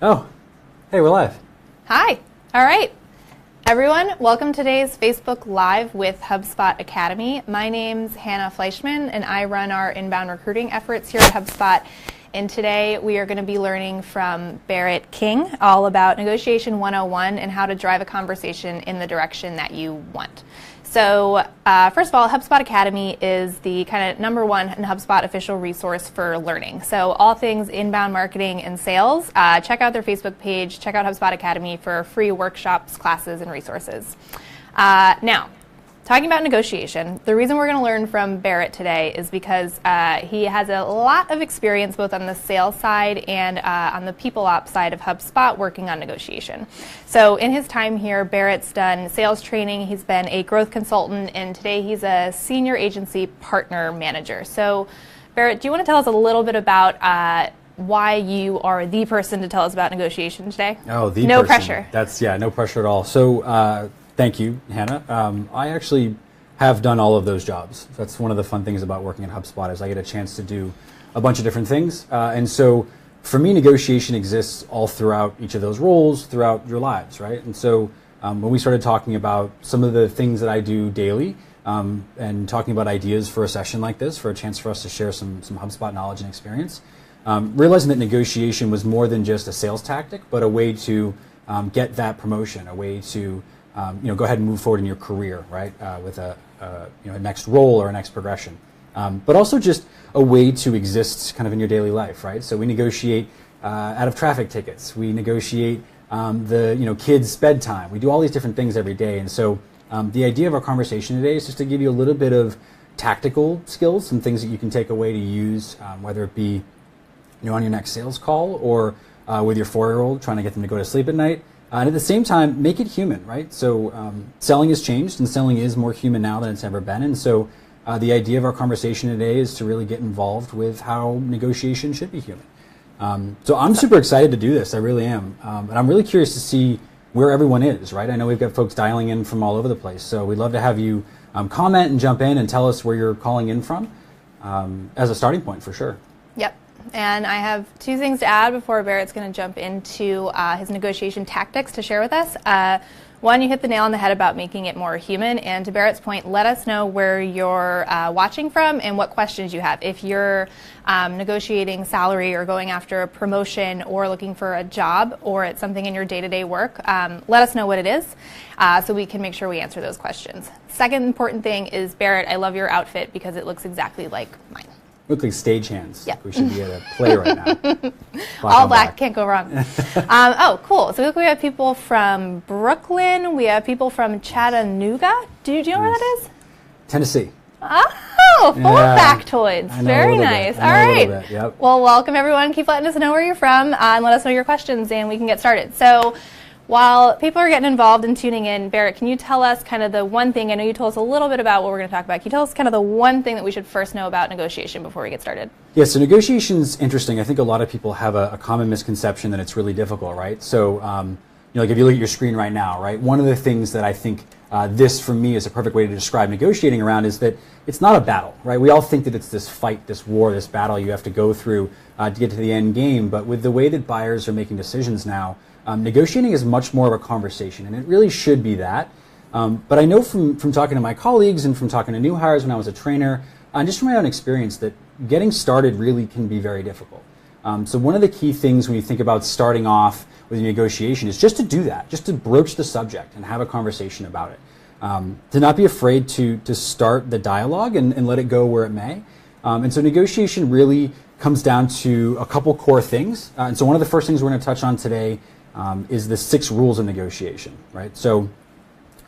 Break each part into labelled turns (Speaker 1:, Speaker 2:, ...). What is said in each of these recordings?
Speaker 1: Oh, hey, we're live.
Speaker 2: Hi. All right. Everyone, welcome to today's Facebook Live with HubSpot Academy. My name's Hannah Fleischman, and I run our inbound recruiting efforts here at HubSpot. And today we are going to be learning from Barrett King all about Negotiation 101 and how to drive a conversation in the direction that you want. So first of all, HubSpot Academy is the kind of number one HubSpot official resource for learning. So all things inbound marketing and sales, check out their Facebook page, check out HubSpot Academy for free workshops, classes, and resources. Now, talking about negotiation, the reason we're going to learn from Barrett today is because he has a lot of experience both on the sales side and on the people ops side of HubSpot working on negotiation. So in his time here, Barrett's done sales training, he's been a growth consultant, and today he's a senior agency partner manager. So Barrett, do you want to tell us a little bit about why you are the person to tell us about negotiation today?
Speaker 1: Oh, the
Speaker 2: no
Speaker 1: person.
Speaker 2: pressure.
Speaker 1: No pressure at all. So thank you, Hannah. I actually have done all of those jobs. That's one of the fun things about working at HubSpot is I get a chance to do a bunch of different things. And so for me, negotiation exists all throughout each of those roles, throughout your lives, right? And so when we started talking about some of the things that I do daily and talking about ideas for a session like this, for a chance for us to share some HubSpot knowledge and experience, realizing that negotiation was more than just a sales tactic, but a way to get that promotion, a way to go ahead and move forward in your career, right, with a next role or a next progression. But also just a way to exist kind of in your daily life, right? So we negotiate out of traffic tickets. We negotiate the kids' bedtime. We do all these different things every day. And so the idea of our conversation today is just to give you a little bit of tactical skills, some things that you can take away to use, whether it be on your next sales call or with your 4-year-old trying to get them to go to sleep at night. And at the same time, make it human, right? So selling has changed, and selling is more human now than it's ever been. And so the idea of our conversation today is to really get involved with how negotiation should be human. So I'm super excited to do this. I really am. And I'm really curious to see where everyone is, right? I know we've got folks dialing in from all over the place. So we'd love to have you comment and jump in and tell us where you're calling in from as a starting point for sure.
Speaker 2: Yep. And I have two things to add before Barrett's going to jump into his negotiation tactics to share with us. One, you hit the nail on the head about making it more human. And to Barrett's point, let us know where you're watching from and what questions you have. If you're negotiating salary or going after a promotion or looking for a job or it's something in your day-to-day work, let us know what it is so we can make sure we answer those questions. Second important thing is, Barrett, I love your outfit because it looks exactly like mine.
Speaker 1: Look like stagehands.
Speaker 2: Yeah.
Speaker 1: We should be at a play right now.
Speaker 2: All black, can't go wrong. Oh, cool. So we have people from Brooklyn. We have people from Chattanooga. Do you know where that is?
Speaker 1: Tennessee.
Speaker 2: Oh, full of factoids. Very nice. All right.
Speaker 1: Yep.
Speaker 2: Well, welcome everyone. Keep letting us know where you're from and let us know your questions and we can get started. So while people are getting involved and tuning in, Barrett, can you tell us kind of the one thing, I know you told us a little bit about what we're going to talk about. Can you tell us kind of the one thing that we should first know about negotiation before we get started?
Speaker 1: Yeah, so negotiation's interesting. I think a lot of people have a common misconception that it's really difficult, right? So, like if you look at your screen right now, right, one of the things that I think this, for me, is a perfect way to describe negotiating around is that it's not a battle, right? We all think that it's this fight, this war, this battle you have to go through to get to the end game. But with the way that buyers are making decisions now, negotiating is much more of a conversation, and it really should be that. But I know from talking to my colleagues and from talking to new hires when I was a trainer, and just from my own experience, that getting started really can be very difficult. So one of the key things when you think about starting off with a negotiation is just to do that, just to broach the subject and have a conversation about it. To not be afraid to start the dialogue and let it go where it may. And so negotiation really comes down to a couple core things. And so one of the first things we're going to touch on today is the 6 rules of negotiation, right? So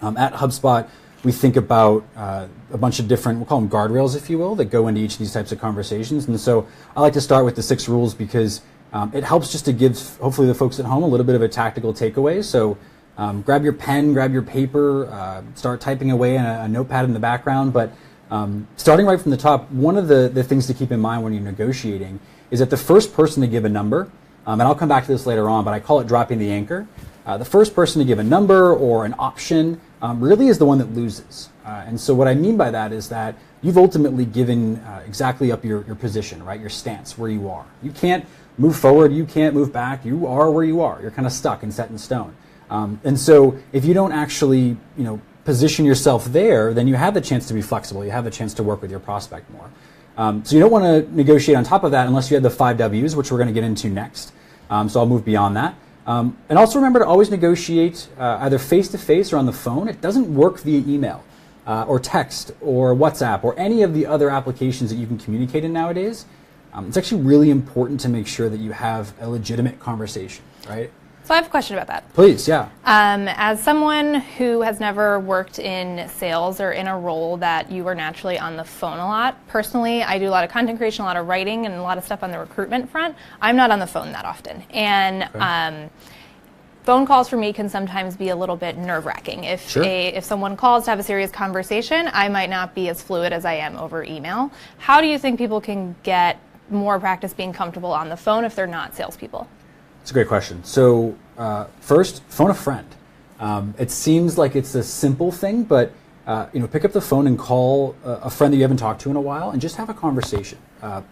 Speaker 1: at HubSpot, we think about a bunch of different, we'll call them guardrails, if you will, that go into each of these types of conversations. And so I like to start with the 6 rules because it helps just to give, hopefully, the folks at home a little bit of a tactical takeaway. So grab your pen, grab your paper, start typing away in a notepad in the background. But starting right from the top, one of the things to keep in mind when you're negotiating is that the first person to give a number, and I'll come back to this later on, but I call it dropping the anchor. The first person to give a number or an option really is the one that loses. And so what I mean by that is that you've ultimately given exactly up your position, right? Your stance, where you are. You can't move forward, you can't move back, you are where you are. You're kind of stuck and set in stone. And so if you don't actually, position yourself there, then you have the chance to be flexible. You have the chance to work with your prospect more. So you don't want to negotiate on top of that unless you have the 5 W's, which we're going to get into next. So I'll move beyond that. And also remember to always negotiate either face-to-face or on the phone. It doesn't work via email or text or WhatsApp or any of the other applications that you can communicate in nowadays. It's actually really important to make sure that you have a legitimate conversation, right?
Speaker 2: So I have a question about that.
Speaker 1: Please, yeah.
Speaker 2: As someone who has never worked in sales or in a role that you are naturally on the phone a lot, personally, I do a lot of content creation, a lot of writing, and a lot of stuff on the recruitment front. I'm not on the phone that often. And phone calls for me can sometimes be a little bit nerve-wracking. If someone calls to have a serious conversation, I might not be as fluid as I am over email. How do you think people can get more practice being comfortable on the phone if they're not salespeople?
Speaker 1: It's a great question. So first, phone a friend. It seems like it's a simple thing, but pick up the phone and call a friend that you haven't talked to in a while and just have a conversation.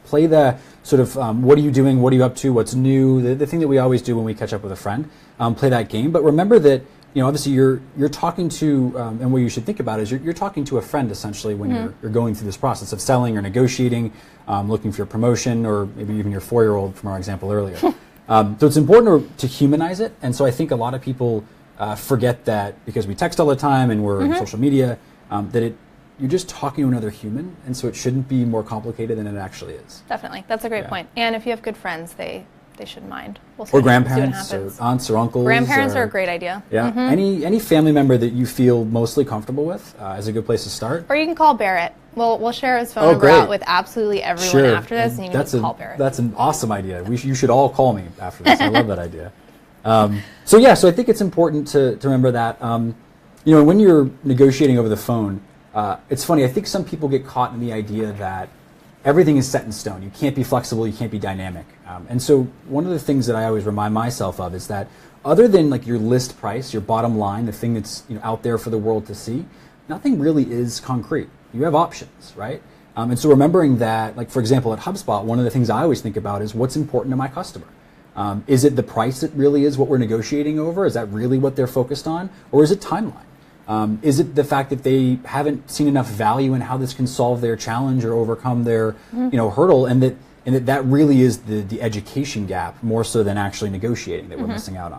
Speaker 1: Play the sort of what are you doing, what are you up to, what's new, the thing that we always do when we catch up with a friend. Play that game, but remember that obviously you're talking to, and what you should think about is you're talking to a friend essentially when you're going through this process of selling or negotiating, looking for your promotion, or maybe even your 4-year-old from our example earlier. So it's important to humanize it, and so I think a lot of people forget that because we text all the time and we're in social media, that you're just talking to another human, and so it shouldn't be more complicated than it actually is.
Speaker 2: Definitely, that's a great point. And if you have good friends, they shouldn't mind.
Speaker 1: Or grandparents, or aunts or uncles.
Speaker 2: Grandparents are a great idea.
Speaker 1: Yeah, any family member that you feel mostly comfortable with is a good place to start.
Speaker 2: Or you can call Barrett. We'll share his phone number out with absolutely everyone after this, and you can call Barrett.
Speaker 1: That's an awesome idea. You should all call me after this. I love that idea. So I think it's important to remember that. When you're negotiating over the phone, it's funny. I think some people get caught in the idea that everything is set in stone. You can't be flexible. You can't be dynamic. And so one of the things that I always remind myself of is that other than like your list price, your bottom line, the thing that's out there for the world to see, nothing really is concrete. You have options, right? And so remembering that, like for example, at HubSpot, one of the things I always think about is what's important to my customer. Is it the price that really is what we're negotiating over? Is that really what they're focused on? Or is it timeline? Is it the fact that they haven't seen enough value in how this can solve their challenge or overcome their hurdle, and that really is the education gap more so than actually negotiating that we're missing out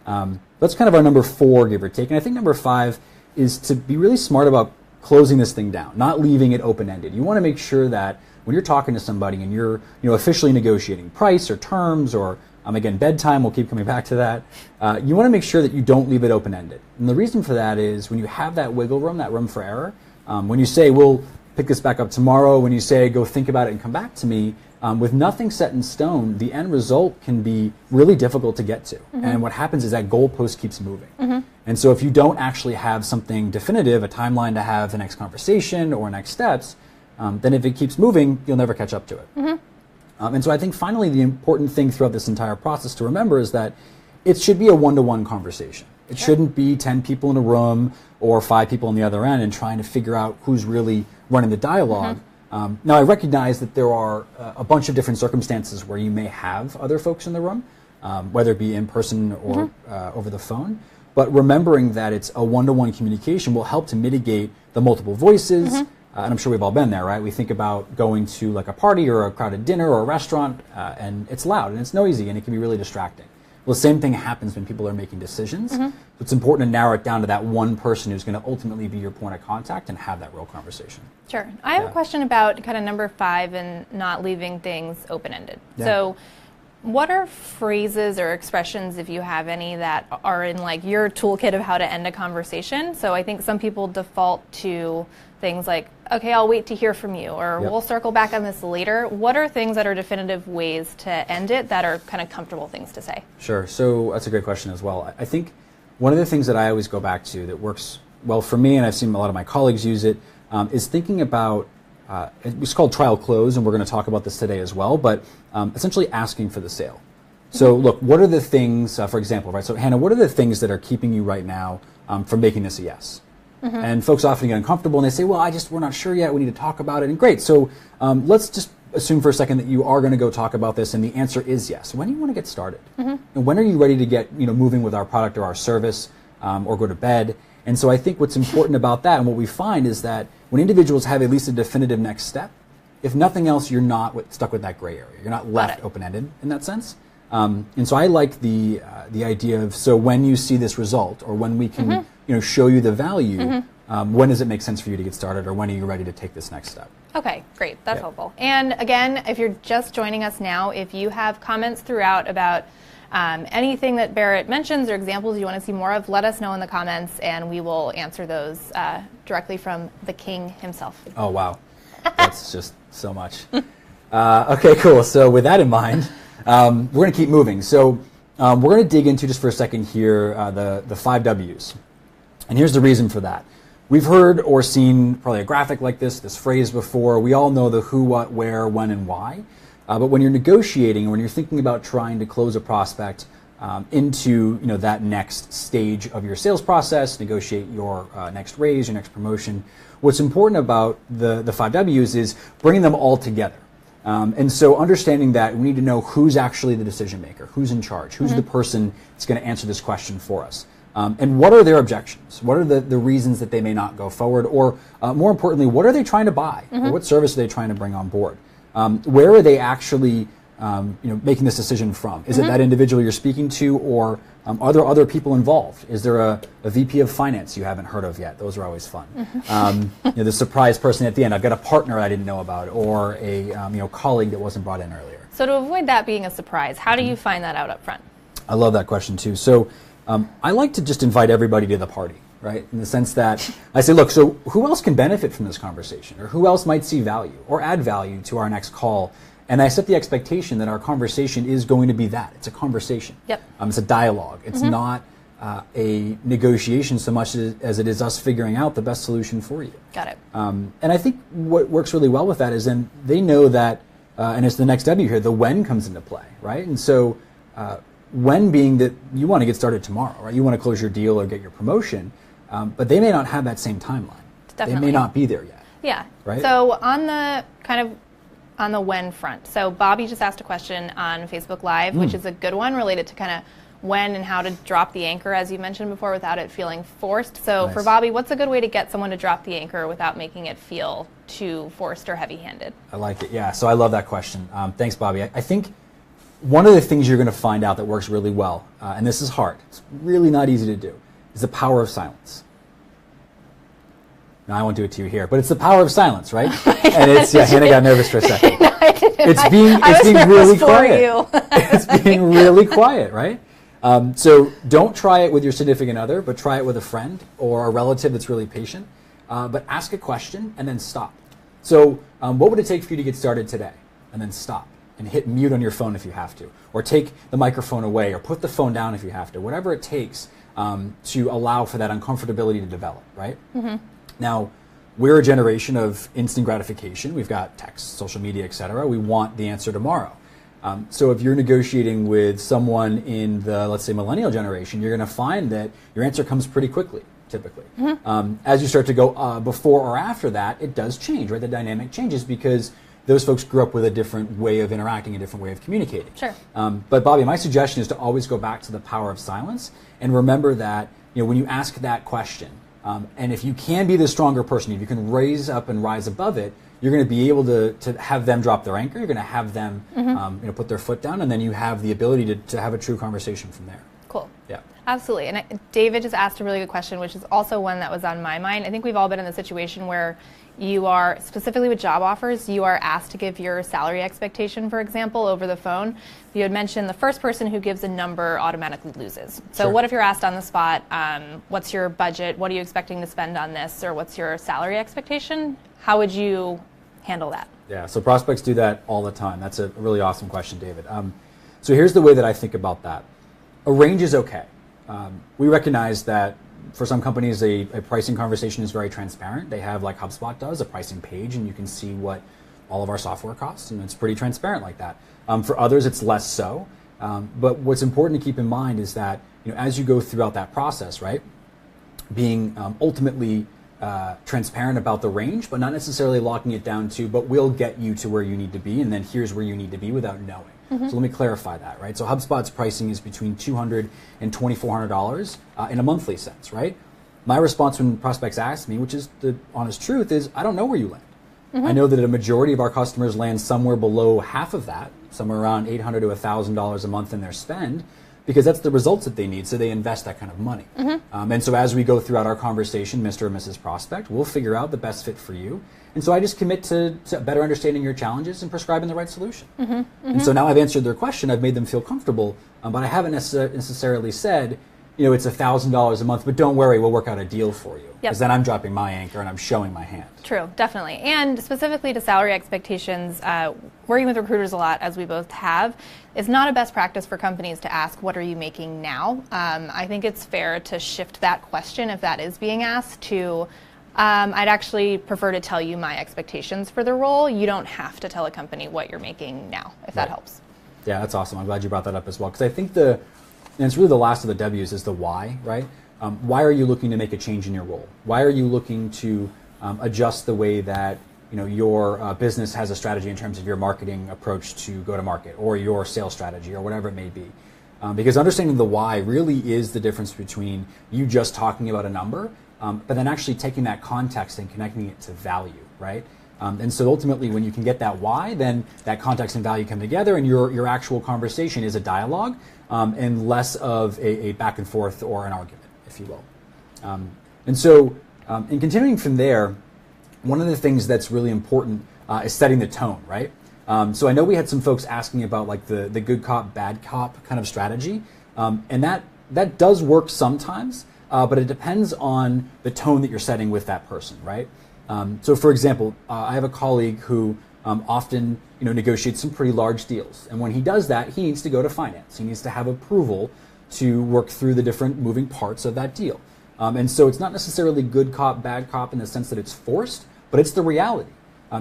Speaker 1: on. That's kind of our number 4, give or take. And I think number 5 is to be really smart about closing this thing down, not leaving it open-ended. You want to make sure that when you're talking to somebody and you're officially negotiating price or terms or again, bedtime, we'll keep coming back to that. You want to make sure that you don't leave it open-ended. And the reason for that is when you have that wiggle room, that room for error, when you say, we'll pick this back up tomorrow, when you say, go think about it and come back to me, with nothing set in stone, the end result can be really difficult to get to. And what happens is that goalpost keeps moving. And so if you don't actually have something definitive, a timeline to have the next conversation or next steps, then if it keeps moving, you'll never catch up to it. And so I think finally the important thing throughout this entire process to remember is that it should be a one-to-one conversation. It shouldn't be 10 people in a room or 5 people on the other end and trying to figure out who's really running the dialogue. Now I recognize that there are a bunch of different circumstances where you may have other folks in the room, whether it be in person or over the phone. But remembering that it's a one-to-one communication will help to mitigate the multiple voices. And I'm sure we've all been there, right? We think about going to like a party or a crowded dinner or a restaurant, and it's loud and it's noisy and it can be really distracting. Well, the same thing happens when people are making decisions. So it's important to narrow it down to that one person who's going to ultimately be your point of contact and have that real conversation.
Speaker 2: Sure. I have a question about kind of number 5 and not leaving things open-ended. So what are phrases or expressions, if you have any, that are in like your toolkit of how to end a conversation? So I think some people default to things like, okay, I'll wait to hear from you, or we'll circle back on this later. What are things that are definitive ways to end it that are kind of comfortable things to say? Sure.
Speaker 1: So that's a great question as well. I think one of the things that I always go back to that works well for me, and I've seen a lot of my colleagues use it, is thinking about, it's called trial close, and we're going to talk about this today as well, but essentially asking for the sale. So look, what are the things, for example, right? So Hannah, what are the things that are keeping you right now from making this a yes? And folks often get uncomfortable and they say, well, we're not sure yet. We need to talk about it. And great. So let's just assume for a second that you are going to go talk about this, and the answer is yes. When do you want to get started? And when are you ready to get moving with our product or our service, or go to bed? And so I think what's important about that, and what we find, is that when individuals have at least a definitive next step, if nothing else, you're not stuck with that gray area. You're not left open-ended in that sense. And so I like the idea of, so when you see this result, or when we can show you the value, when does it make sense for you to get started, or when are you ready to take this next step?
Speaker 2: Okay, great. That's helpful. And again, if you're just joining us now, if you have comments throughout about anything that Barrett mentions or examples you want to see more of, let us know in the comments, and we will answer those directly from the king himself.
Speaker 1: Oh, wow. That's just so much. Okay, cool. So with that in mind, we're going to keep moving. So we're going to dig into, just for a second here, the 5 W's. And here's the reason for that. We've heard or seen probably a graphic like this phrase before. We all know the who, what, where, when, and why. But when you're negotiating, when you're thinking about trying to close a prospect into that next stage of your sales process, negotiate your next raise, your next promotion, what's important about the 5 W's is bringing them all together. And so understanding that we need to know who's actually the decision maker, who's in charge, who's the person that's going to answer this question for us. And what are their objections? What are the reasons that they may not go forward? Or more importantly, what are they trying to buy? Or what service are they trying to bring on board? Where are they actually making this decision from? Is it that individual you're speaking to, or are there other people involved? Is there a VP of finance you haven't heard of yet? Those are always fun. The surprise person at the end. I've got a partner I didn't know about, or a colleague that wasn't brought in earlier.
Speaker 2: So to avoid that being a surprise, how do you find that out up front?
Speaker 1: I love that question too. So I like to just invite everybody to the party, right? In the sense that I say, look, so who else can benefit from this conversation? Or who else might see value or add value to our next call? And I set the expectation that our conversation is going to be that. It's a conversation.
Speaker 2: Yep.
Speaker 1: It's a dialogue. It's not a negotiation so much as it is us figuring out the best solution for you.
Speaker 2: Got it.
Speaker 1: And I think what works really well with that is then they know that, and it's the next W here, the when comes into play, right? And so when being that you want to get started tomorrow, right? You want to close your deal or get your promotion, but they may not have that same timeline.
Speaker 2: Definitely.
Speaker 1: They may not be there yet.
Speaker 2: Yeah.
Speaker 1: Right?
Speaker 2: So on the when front, so Bobby just asked a question on Facebook Live, which is a good one, related to kind of when and how to drop the anchor, as you mentioned before, without it feeling forced. So for Bobby, what's a good way to get someone to drop the anchor without making it feel too forced or heavy-handed?
Speaker 1: I like it. Yeah. So I love that question. Thanks, Bobby. I think one of the things you're going to find out that works really well, and this is hard, it's really not easy to do, is the power of silence. Now, I won't do it to you here, but it's the power of silence, right? And it's, Hannah got nervous for a second.
Speaker 2: No, I didn't.
Speaker 1: It's being really quiet. It's being really quiet, right? So don't try it with your significant other, but try it with a friend or a relative that's really patient. But ask a question and then stop. So what would it take for you to get started today? And then stop. And hit mute on your phone if you have to. Or take the microphone away, or put the phone down if you have to. Whatever it takes to allow for that uncomfortability to develop, right? Now, we're a generation of instant gratification. We've got text, social media, etc. We want the answer tomorrow. So if you're negotiating with someone in the, let's say, millennial generation, you're going to find that your answer comes pretty quickly, typically. As you start to go before or after that, it does change, right? The dynamic changes because those folks grew up with a different way of interacting, a different way of communicating.
Speaker 2: Sure.
Speaker 1: But Bobby, my suggestion is to always go back to the power of silence and remember that when you ask that question, and if you can be the stronger person, if you can raise up and rise above it, you're going to be able to have them drop their anchor. You're going to have them put their foot down, and then you have the ability to have a true conversation from there.
Speaker 2: Cool.
Speaker 1: Yeah.
Speaker 2: Absolutely. And David just asked a really good question, which is also one that was on my mind. I think we've all been in the situation where you are, specifically with job offers, you are asked to give your salary expectation, for example, over the phone. You had mentioned the first person who gives a number automatically loses. So
Speaker 1: Sure.
Speaker 2: What if you're asked on the spot, what's your budget? What are you expecting to spend on this? Or what's your salary expectation? How would you handle that?
Speaker 1: Yeah, so prospects do that all the time. That's a really awesome question, David. So here's the way that I think about that. A range is okay. We recognize that for some companies, a pricing conversation is very transparent. They have, like HubSpot does, a pricing page, and you can see what all of our software costs, and it's pretty transparent like that. For others, it's less so. But what's important to keep in mind is that as you go throughout that process, right, being ultimately transparent about the range, but not necessarily locking it down to, but we'll get you to where you need to be, and then here's where you need to be without knowing. So let me clarify that, right? So HubSpot's pricing is between $200 and $2,400 in a monthly sense, right? My response when prospects ask me, which is the honest truth, is I don't know where you land. I know that a majority of our customers land somewhere below half of that, somewhere around $800 to $1,000 a month in their spend, because that's the results that they need, so they invest that kind of money. And so as we go throughout our conversation, Mr. or Mrs. Prospect, we'll figure out the best fit for you. And so I just commit to better understanding your challenges and prescribing the right solution. And so now I've answered their question, I've made them feel comfortable, but I haven't necessarily said, it's $1,000 a month, but don't worry, we'll work out a deal for you. Because then I'm dropping my anchor and I'm showing my hand.
Speaker 2: True, definitely. And specifically to salary expectations, working with recruiters a lot, as we both have, it's not a best practice for companies to ask, what are you making now? I think it's fair to shift that question if that is being asked to, I'd actually prefer to tell you my expectations for the role. You don't have to tell a company what you're making now, if that helps.
Speaker 1: Yeah, that's awesome. I'm glad you brought that up as well. Because I think and it's really the last of the W's is the why, right? Why are you looking to make a change in your role? Why are you looking to adjust the way that your business has a strategy in terms of your marketing approach to go to market, or your sales strategy, or whatever it may be? Because understanding the why really is the difference between you just talking about a number, but then actually taking that context and connecting it to value, right? And so ultimately, when you can get that why, then that context and value come together, and your actual conversation is a dialogue and less of a back and forth or an argument, if you will. And so in continuing from there, one of the things that's really important is setting the tone, right? So I know we had some folks asking about like the good cop, bad cop kind of strategy, and that does work sometimes, but it depends on the tone that you're setting with that person, right? So for example, I have a colleague who often negotiates some pretty large deals. And when he does that, he needs to go to finance. He needs to have approval to work through the different moving parts of that deal. And so it's not necessarily good cop, bad cop in the sense that it's forced, but it's the reality.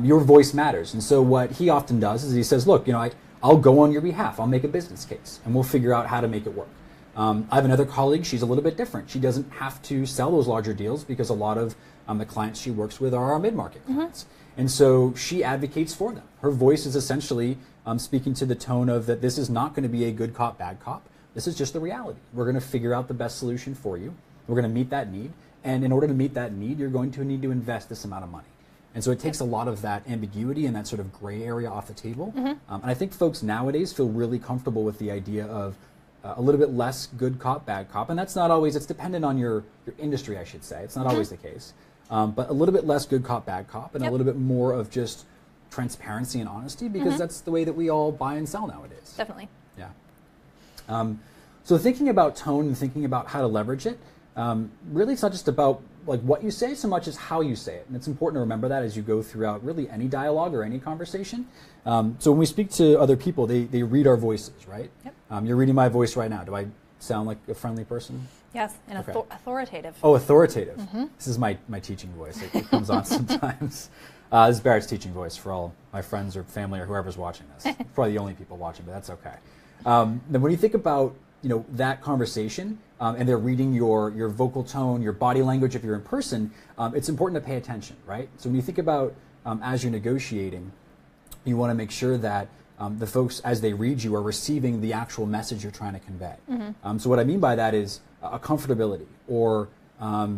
Speaker 1: Your voice matters. And so what he often does is he says, look, I'll go on your behalf. I'll make a business case and we'll figure out how to make it work. I have another colleague, she's a little bit different. She doesn't have to sell those larger deals because a lot of the clients she works with are our mid-market clients. And so she advocates for them. Her voice is essentially speaking to the tone of that this is not going to be a good cop, bad cop. This is just the reality. We're going to figure out the best solution for you. We're going to meet that need. And in order to meet that need, you're going to need to invest this amount of money. And so it takes a lot of that ambiguity and that sort of gray area off the table. And I think folks nowadays feel really comfortable with the idea of a little bit less good cop, bad cop. And that's not always, it's dependent on your industry, I should say. It's not always the case. But a little bit less good cop, bad cop, and a little bit more of just transparency and honesty, because that's the way that we all buy and sell nowadays.
Speaker 2: Definitely.
Speaker 1: Yeah. So thinking about tone and thinking about how to leverage it, really it's not just about like what you say so much as how you say it. And it's important to remember that as you go throughout really any dialogue or any conversation. So when we speak to other people, they read our voices, right? You're reading my voice right now. Do I sound like a friendly person?
Speaker 2: Yes, and authoritative.
Speaker 1: Oh, authoritative. This is my teaching voice. It comes on sometimes. This is Barrett's teaching voice for all my friends or family or whoever's watching this. Probably the only people watching, but that's okay. Then when you think about that conversation and they're reading your vocal tone, your body language if you're in person, it's important to pay attention, right? So when you think about as you're negotiating, you want to make sure that the folks, as they read you, are receiving the actual message you're trying to convey. So what I mean by that is a comfortability or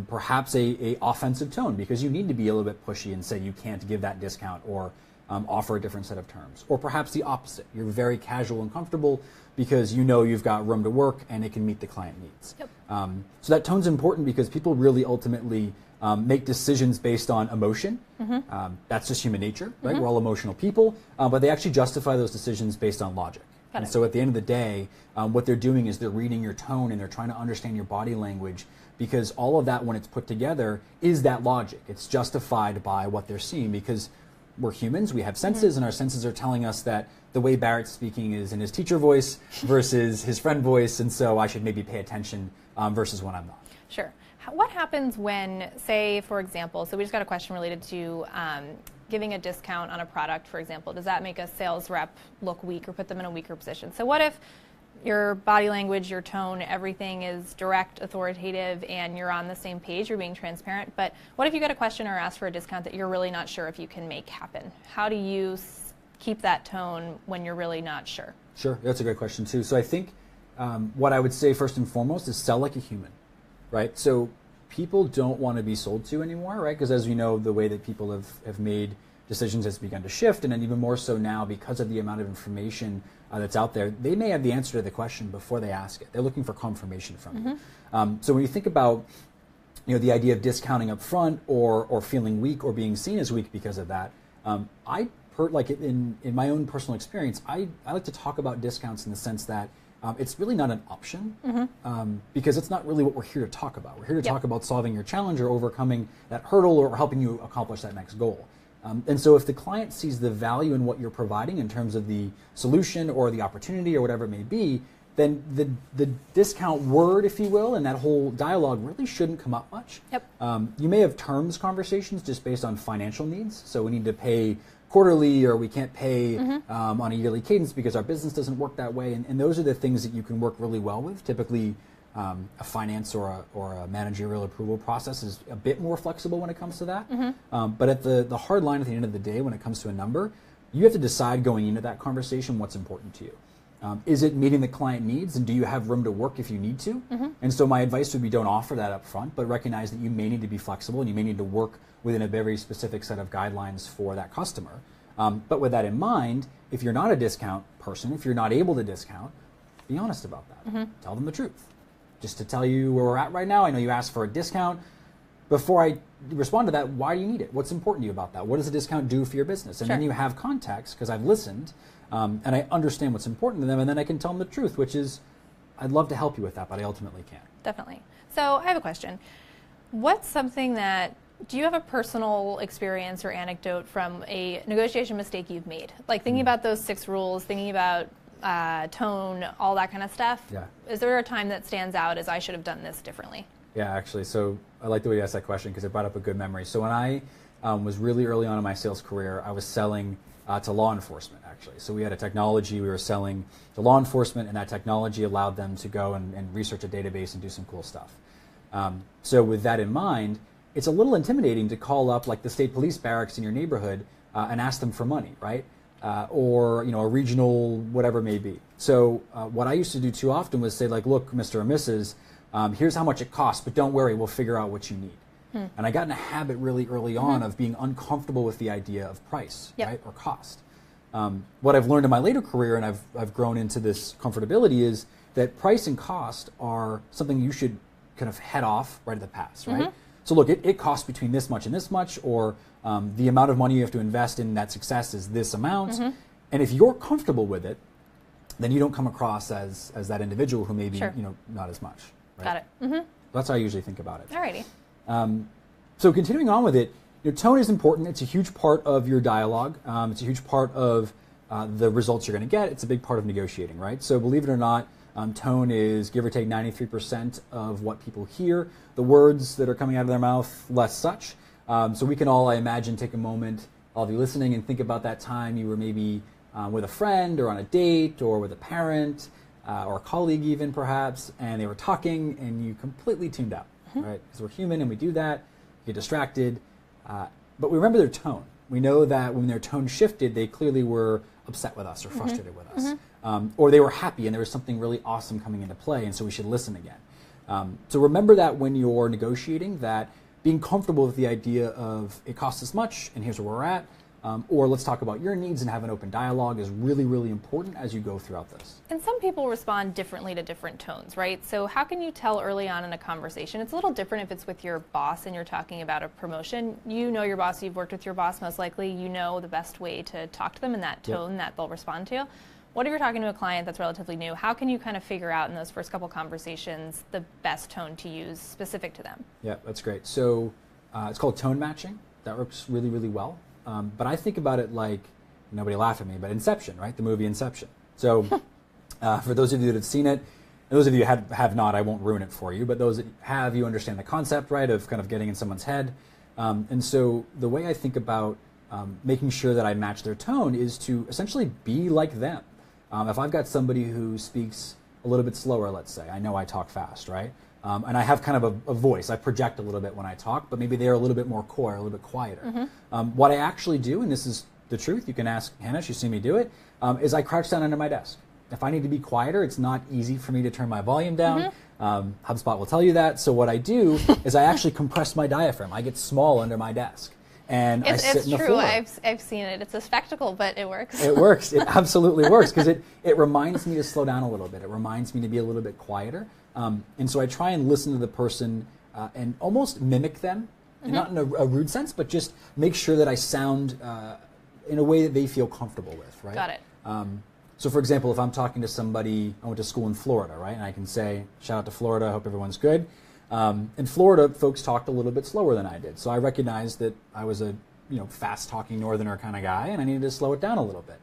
Speaker 1: perhaps a offensive tone, because you need to be a little bit pushy and say you can't give that discount or offer a different set of terms. Or perhaps the opposite. You're very casual and comfortable because you've got room to work and it can meet the client needs. So that tone's important because people really ultimately make decisions based on emotion. That's just human nature, right? We're all emotional people, but they actually justify those decisions based on logic. And so at the end of the day, what they're doing is they're reading your tone and they're trying to understand your body language, because all of that, when it's put together, is that logic. It's justified by what they're seeing, because we're humans, we have senses, and our senses are telling us that the way Barrett's speaking is in his teacher voice versus his friend voice, and so I should maybe pay attention versus when I'm not.
Speaker 2: Sure. What happens when, say, for example, so we just got a question related to giving a discount on a product, for example. Does that make a sales rep look weak or put them in a weaker position? So what if Your body language, your tone, everything is direct, authoritative, and you're on the same page, you're being transparent. But what if you get a question or ask for a discount that you're really not sure if you can make happen? How do you keep that tone when you're really not sure?
Speaker 1: Sure, that's a great question too. So I think what I would say first and foremost is sell like a human, right? So people don't want to be sold to anymore, right? Because as we know, the way that people have made decisions has begun to shift, and then even more so now because of the amount of information that's out there, they may have the answer to the question before they ask it. They're looking for confirmation from you. So when you think about the idea of discounting up front or feeling weak or being seen as weak because of that, in my own personal experience, I like to talk about discounts in the sense that it's really not an option because it's not really what we're here to talk about. We're here to talk about solving your challenge or overcoming that hurdle or helping you accomplish that next goal. And so if the client sees the value in what you're providing in terms of the solution or the opportunity or whatever it may be, then the discount word, if you will, and that whole dialogue really shouldn't come up much. You may have terms conversations just based on financial needs. So we need to pay quarterly or we can't pay on a yearly cadence because our business doesn't work that way. And those are the things that you can work really well with. Typically, a finance or a managerial approval process is a bit more flexible when it comes to that. But at the hard line at the end of the day, when it comes to a number, you have to decide going into that conversation what's important to you. Is it meeting the client needs, and do you have room to work if you need to? And so my advice would be don't offer that up front, but recognize that you may need to be flexible and you may need to work within a very specific set of guidelines for that customer. But with that in mind, if you're not a discount person, if you're not able to discount, be honest about that. Tell them the truth. Just to tell you where we're at right now, I know you asked for a discount. Before I respond to that, why do you need it? What's important to you about that? What does a discount do for your business? And then you have context, because I've listened, and I understand what's important to them, and then I can tell them the truth, which is, I'd love to help you with that, but I ultimately can't.
Speaker 2: Definitely. So I have a question. What's something do you have a personal experience or anecdote from a negotiation mistake you've made? Like thinking about those 6 rules, thinking about tone, all that kind of stuff. Is there a time that stands out as I should have done this differently?
Speaker 1: Yeah, actually. So I like the way you asked that question because it brought up a good memory. So when I was really early on in my sales career, I was selling to law enforcement, actually. So we had a technology we were selling to law enforcement, and that technology allowed them to go and research a database and do some cool stuff. So with that in mind, it's a little intimidating to call up like the state police barracks in your neighborhood and ask them for money, right? Or a regional whatever it may be. So what I used to do too often was say like, look, Mr. or Mrs., here's how much it costs, but don't worry, we'll figure out what you need. And I got in a habit really early on of being uncomfortable with the idea of price, right, or cost. What I've learned in my later career, and I've grown into this comfortability, is that price and cost are something you should kind of head off right at the pass, right? So look, it costs between this much and this much, or the amount of money you have to invest in that success is this amount. And if you're comfortable with it, then you don't come across as that individual who maybe not as much. Right?
Speaker 2: Got it.
Speaker 1: That's how I usually think about it.
Speaker 2: Alrighty.
Speaker 1: So continuing on with it, tone is important. It's a huge part of your dialogue. It's a huge part of the results you're going to get. It's a big part of negotiating, right? So believe it or not, tone is give or take 93% of what people hear. The words that are coming out of their mouth, less such. So we can all, I imagine, take a moment, all of you listening, and think about that time you were maybe with a friend or on a date or with a parent or a colleague even perhaps, and they were talking and you completely tuned out, right? Because we're human and we do that, get distracted, but we remember their tone. We know that when their tone shifted, they clearly were upset with us or frustrated with us. Or they were happy and there was something really awesome coming into play, and so we should listen again. So remember that when you're negotiating, that being comfortable with the idea of it costs this much and here's where we're at, or let's talk about your needs and have an open dialogue is really, really important as you go throughout this.
Speaker 2: And some people respond differently to different tones, right? So how can you tell early on in a conversation? It's a little different if it's with your boss and you're talking about a promotion. You know your boss, you've worked with your boss most likely, you know the best way to talk to them in that tone that they'll respond to. What if you're talking to a client that's relatively new? How can you kind of figure out in those first couple conversations the best tone to use specific to them? Yeah,
Speaker 1: that's great. So it's called tone matching. That works really, really well. But I think about it like, nobody laugh at me, but Inception, right? The movie Inception. So for those of you that have seen it, and those of you who have not, I won't ruin it for you, but those that have, you understand the concept, right, of kind of getting in someone's head. And so the way I think about making sure that I match their tone is to essentially be like them. If I've got somebody who speaks a little bit slower, let's say. I know I talk fast, right? And I have kind of a voice. I project a little bit when I talk, but maybe they're a little bit more coy, a little bit quieter. What I actually do, and this is the truth, you can ask Hannah, she's seen me do it, is I crouch down under my desk. If I need to be quieter, it's not easy for me to turn my volume down. HubSpot will tell you that. So what I do is I actually compress my diaphragm. I get small under my desk. And I sit in the floor.
Speaker 2: It's true. I've seen it. It's a spectacle, but it works.
Speaker 1: It works. It absolutely works because it reminds me to slow down a little bit. It reminds me to be a little bit quieter. And so I try and listen to the person and almost mimic them, and not in a rude sense, but just make sure that I sound in a way that they feel comfortable with, right?
Speaker 2: Got it.
Speaker 1: So for example, if I'm talking to somebody, I went to school in Florida, right? And I can say, shout out to Florida, I hope everyone's good. In Florida, folks talked a little bit slower than I did. So I recognized that I was a fast-talking northerner kind of guy, and I needed to slow it down a little bit.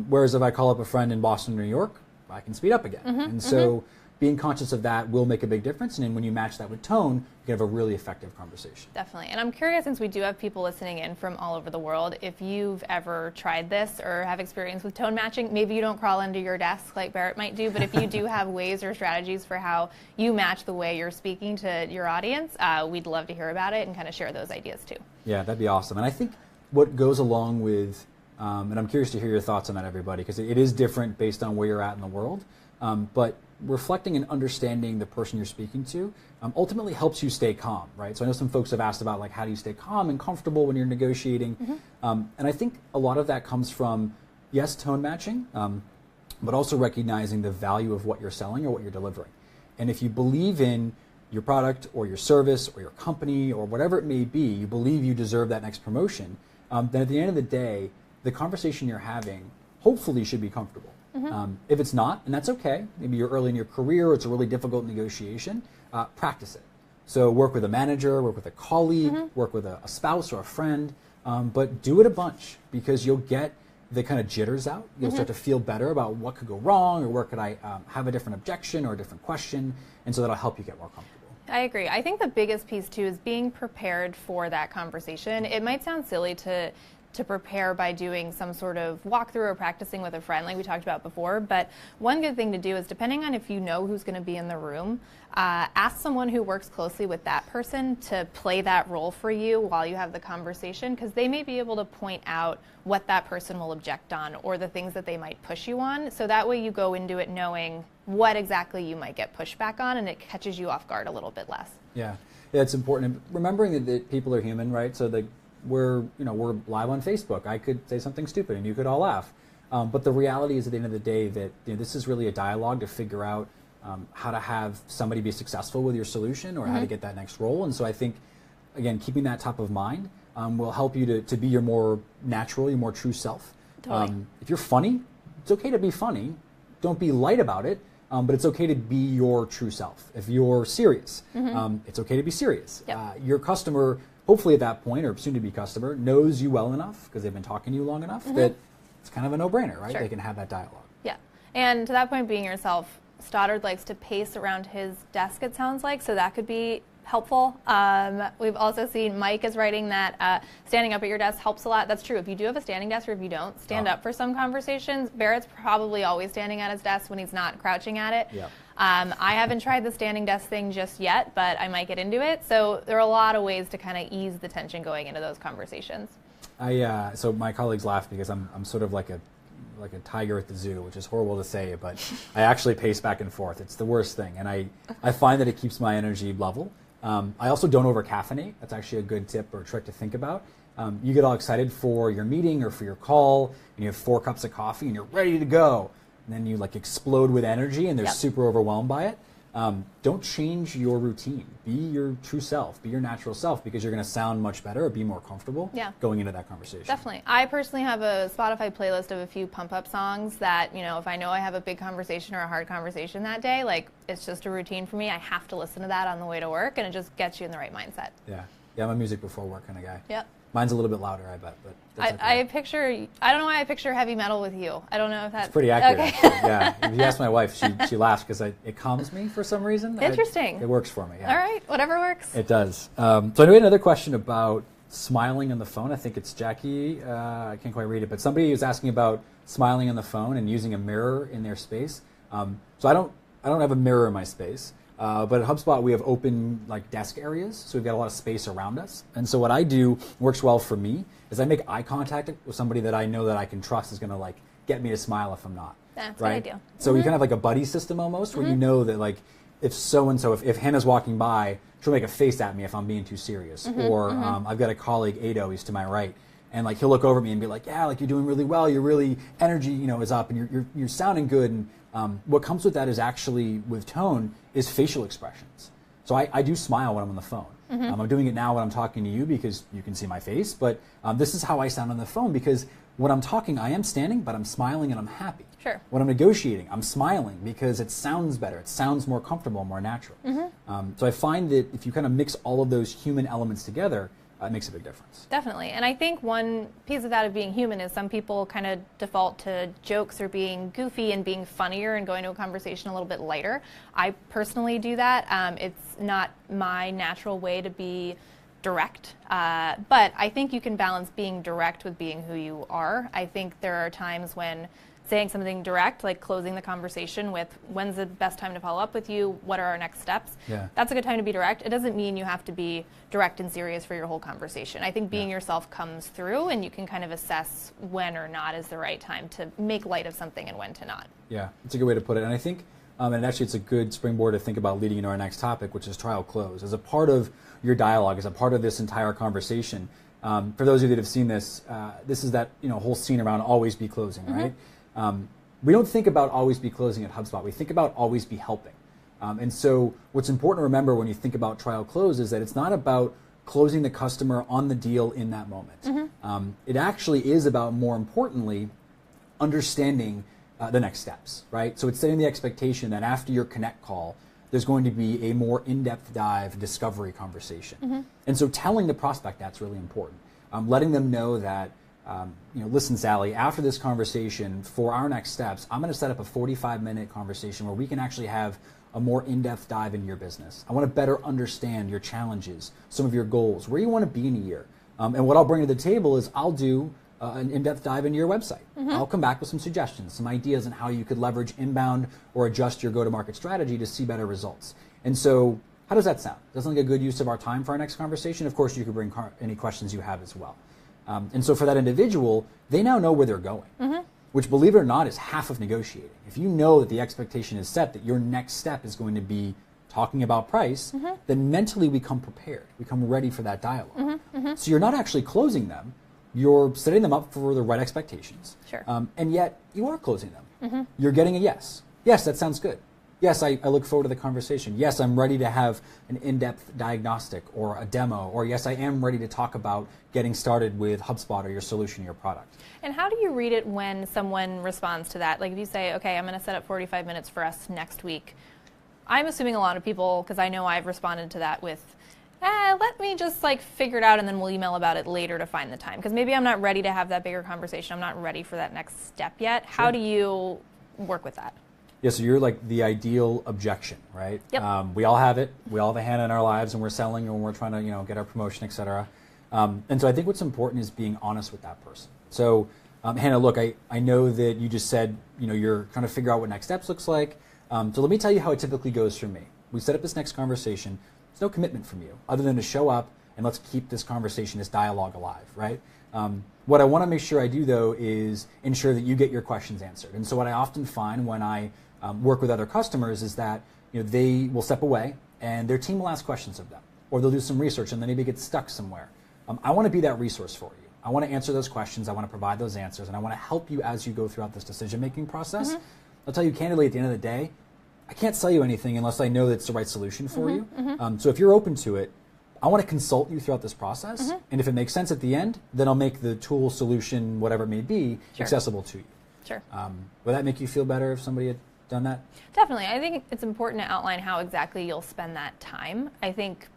Speaker 1: Whereas if I call up a friend in Boston or New York, I can speed up again. And so being conscious of that will make a big difference. And then when you match that with tone, you can have a really effective conversation.
Speaker 2: Definitely. And I'm curious, since we do have people listening in from all over the world, if you've ever tried this or have experience with tone matching. Maybe you don't crawl under your desk like Barrett might do, but if you do have ways or strategies for how you match the way you're speaking to your audience, we'd love to hear about it and kind of share those ideas too.
Speaker 1: Yeah, that'd be awesome. And I think what goes along with, and I'm curious to hear your thoughts on that, everybody, because it is different based on where you're at in the world, but reflecting and understanding the person you're speaking to ultimately helps you stay calm, right? So I know some folks have asked about like how do you stay calm and comfortable when you're negotiating, and I think a lot of that comes from, yes, tone matching, but also recognizing the value of what you're selling or what you're delivering. And if you believe in your product or your service or your company or whatever it may be, you believe you deserve that next promotion, then at the end of the day, the conversation you're having hopefully should be comfortable. If it's not, and that's okay, maybe you're early in your career, it's a really difficult negotiation, practice it. So work with a manager, work with a colleague, work with a spouse or a friend, but do it a bunch because you'll get the kind of jitters out. You'll start to feel better about what could go wrong or where could I have a different objection or a different question, and so that'll help you get more comfortable.
Speaker 2: I agree. I think the biggest piece too is being prepared for that conversation. It might sound silly to prepare by doing some sort of walkthrough or practicing with a friend like we talked about before, but one good thing to do is, depending on if you know who's going to be in the room, ask someone who works closely with that person to play that role for you while you have the conversation, because they may be able to point out what that person will object on or the things that they might push you on, so that way you go into it knowing what exactly you might get pushback on, and it catches you off guard a little bit less. Yeah,
Speaker 1: it's important. And remembering that people are human, right? So we're live on Facebook. I could say something stupid and you could all laugh. But the reality is at the end of the day that this is really a dialogue to figure out how to have somebody be successful with your solution or how to get that next role. And so I think, again, keeping that top of mind will help you to be your more natural, your more true self.
Speaker 2: Totally.
Speaker 1: If you're funny, it's okay to be funny. Don't be light about it. But it's okay to be your true self. If you're serious, it's okay to be serious.
Speaker 2: Yep.
Speaker 1: Your customer, hopefully at that point, or soon-to-be customer, knows you well enough because they've been talking to you long enough that it's kind of a no-brainer, right?
Speaker 2: Sure.
Speaker 1: They can have that dialogue.
Speaker 2: Yeah. And to that point, being yourself, Stoddard likes to pace around his desk, it sounds like, so that could be helpful. We've also seen Mike is writing that standing up at your desk helps a lot. That's true. If you do have a standing desk, or if you don't, stand up for some conversations. Barrett's probably always standing at his desk when he's not crouching at it.
Speaker 1: Yep.
Speaker 2: I haven't tried the standing desk thing just yet, but I might get into it. So there are a lot of ways to kind of ease the tension going into those conversations.
Speaker 1: So my colleagues laugh because I'm sort of like a tiger at the zoo, which is horrible to say, but I actually pace back and forth. It's the worst thing, and I find that it keeps my energy level. I also don't over caffeinate. That's actually a good tip or trick to think about. You get all excited for your meeting or for your call, and you have 4 cups of coffee, and you're ready to go. And then you explode with energy, and they're super overwhelmed by it. Don't change your routine. Be your true self. Be your natural self, because you're going to sound much better or be more comfortable going into that conversation.
Speaker 2: Definitely. I personally have a Spotify playlist of a few pump-up songs that, if I know I have a big conversation or a hard conversation that day, it's just a routine for me. I have to listen to that on the way to work, and it just gets you in the right mindset.
Speaker 1: Yeah, I'm a music before work kind of guy.
Speaker 2: Yep.
Speaker 1: Mine's a little bit louder, I bet, but that's okay.
Speaker 2: I don't know why I picture heavy metal with you. I don't know if that's...
Speaker 1: It's pretty accurate,
Speaker 2: okay.
Speaker 1: Actually. Yeah. If you ask my wife, she laughs because it calms me for some reason.
Speaker 2: Interesting.
Speaker 1: It works for me, yeah.
Speaker 2: All right, whatever works.
Speaker 1: It does. So I know we had another question about smiling on the phone. I think it's Jackie. I can't quite read it, but somebody was asking about smiling on the phone and using a mirror in their space. So I don't I don't have a mirror in my space, but at HubSpot we have open like desk areas, so we've got a lot of space around us. And so what I do works well for me is I make eye contact with somebody that I know that I can trust is going to like get me to smile if I'm not.
Speaker 2: That's
Speaker 1: right?
Speaker 2: what I do.
Speaker 1: So you kind of have like a buddy system almost, where you know that like if so-and-so, if Hannah's walking by, she'll make a face at me if I'm being too serious. Or I've got a colleague, Ado, he's to my right, and like he'll look over at me and be like, yeah, like you're doing really well, you're really, energy, is up, and you're sounding good. And what comes with that is actually, with tone, is facial expressions. So I do smile when I'm on the phone. I'm doing it now when I'm talking to you because you can see my face, but this is how I sound on the phone, because when I'm talking, I am standing, but I'm smiling and I'm happy.
Speaker 2: Sure.
Speaker 1: When I'm negotiating, I'm smiling because it sounds better. It sounds more comfortable, more natural. So I find that if you kind of mix all of those human elements together, it makes a big difference.
Speaker 2: Definitely. And I think one piece of that of being human is some people kind of default to jokes or being goofy and being funnier and going to a conversation a little bit lighter. I personally do that. It's not my natural way to be direct, but I think you can balance being direct with being who you are. I think there are times when saying something direct, like closing the conversation with, when's the best time to follow up with you, what are our next steps, that's a good time to be direct. It doesn't mean you have to be direct and serious for your whole conversation. I think being yourself comes through, and you can kind of assess when or not is the right time to make light of something and when to not. Yeah,
Speaker 1: it's a good way to put it. And I think, and actually it's a good springboard to think about leading into our next topic, which is trial close. As a part of your dialogue, as a part of this entire conversation, for those of you that have seen this, this is that whole scene around always be closing, right? We don't think about always be closing at HubSpot. We think about always be helping. And so what's important to remember when you think about trial close is that it's not about closing the customer on the deal in that moment. It actually is about, more importantly, understanding the next steps, right? So it's setting the expectation that after your connect call, there's going to be a more in-depth dive discovery conversation. And so telling the prospect that's really important. Letting them know that listen, Sally, after this conversation, for our next steps, I'm going to set up a 45-minute conversation where we can actually have a more in-depth dive into your business. I want to better understand your challenges, some of your goals, where you want to be in a year. And what I'll bring to the table is I'll do an in-depth dive into your website. I'll come back with some suggestions, some ideas on how you could leverage inbound or adjust your go-to-market strategy to see better results. And so how does that sound? Doesn't like a good use of our time for our next conversation? Of course, you could bring any questions you have as well. And so for that individual, they now know where they're going, which, believe it or not, is half of negotiating. If you know that the expectation is set that your next step is going to be talking about price, then mentally we come prepared. We come ready for that dialogue. So you're not actually closing them. You're setting them up for the right expectations.
Speaker 2: Sure.
Speaker 1: And yet you are closing them. You're getting a yes. Yes, that sounds good. Yes, I look forward to the conversation. Yes, I'm ready to have an in-depth diagnostic or a demo. Or yes, I am ready to talk about getting started with HubSpot or your solution or your product.
Speaker 2: And how do you read it when someone responds to that? Like if you say, okay, I'm going to set up 45 minutes for us next week. I'm assuming a lot of people, because I know I've responded to that with, let me just figure it out and then we'll email about it later to find the time. Because maybe I'm not ready to have that bigger conversation. I'm not ready for that next step yet. Sure. How do you work with that?
Speaker 1: Yeah, so you're like the ideal objection, right?
Speaker 2: Yep.
Speaker 1: We all have it. We all have a Hannah in our lives, and we're selling, and we're trying to, get our promotion, et cetera. And so I think what's important is being honest with that person. So, Hannah, look, I know that you just said, you're trying to figure out what next steps looks like. So let me tell you how it typically goes for me. We set up this next conversation. There's no commitment from you other than to show up and let's keep this conversation, this dialogue alive, right? What I want to make sure I do, though, is ensure that you get your questions answered. And so what I often find when I work with other customers is that they will step away and their team will ask questions of them, or they'll do some research and then maybe get stuck somewhere. I want to be that resource for you. I want to answer those questions. I want to provide those answers, and I want to help you as you go throughout this decision-making process. I'll tell you candidly, at the end of the day, I can't sell you anything unless I know that it's the right solution for you. So if you're open to it, I want to consult you throughout this process, and if it makes sense at the end, then I'll make the tool, solution, whatever it may be, accessible to you.
Speaker 2: Sure.
Speaker 1: Would that make you feel better if somebody had done that?
Speaker 2: Definitely. I think it's important to outline how exactly you'll spend that time. I think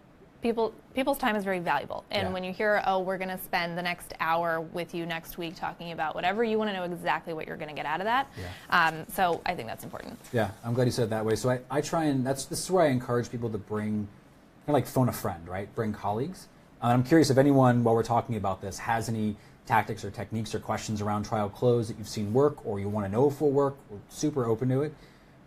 Speaker 2: people's time is very valuable. And when you hear, we're going to spend the next hour with you next week talking about whatever, you want to know exactly what you're going to get out of that. So I think that's important.
Speaker 1: Yeah, I'm glad you said it that way. So I try and this is where I encourage people to bring, kind of like phone a friend, right? Bring colleagues. I'm curious if anyone, while we're talking about this, has any tactics or techniques or questions around trial close that you've seen work or you want to know if will work. We're super open to it.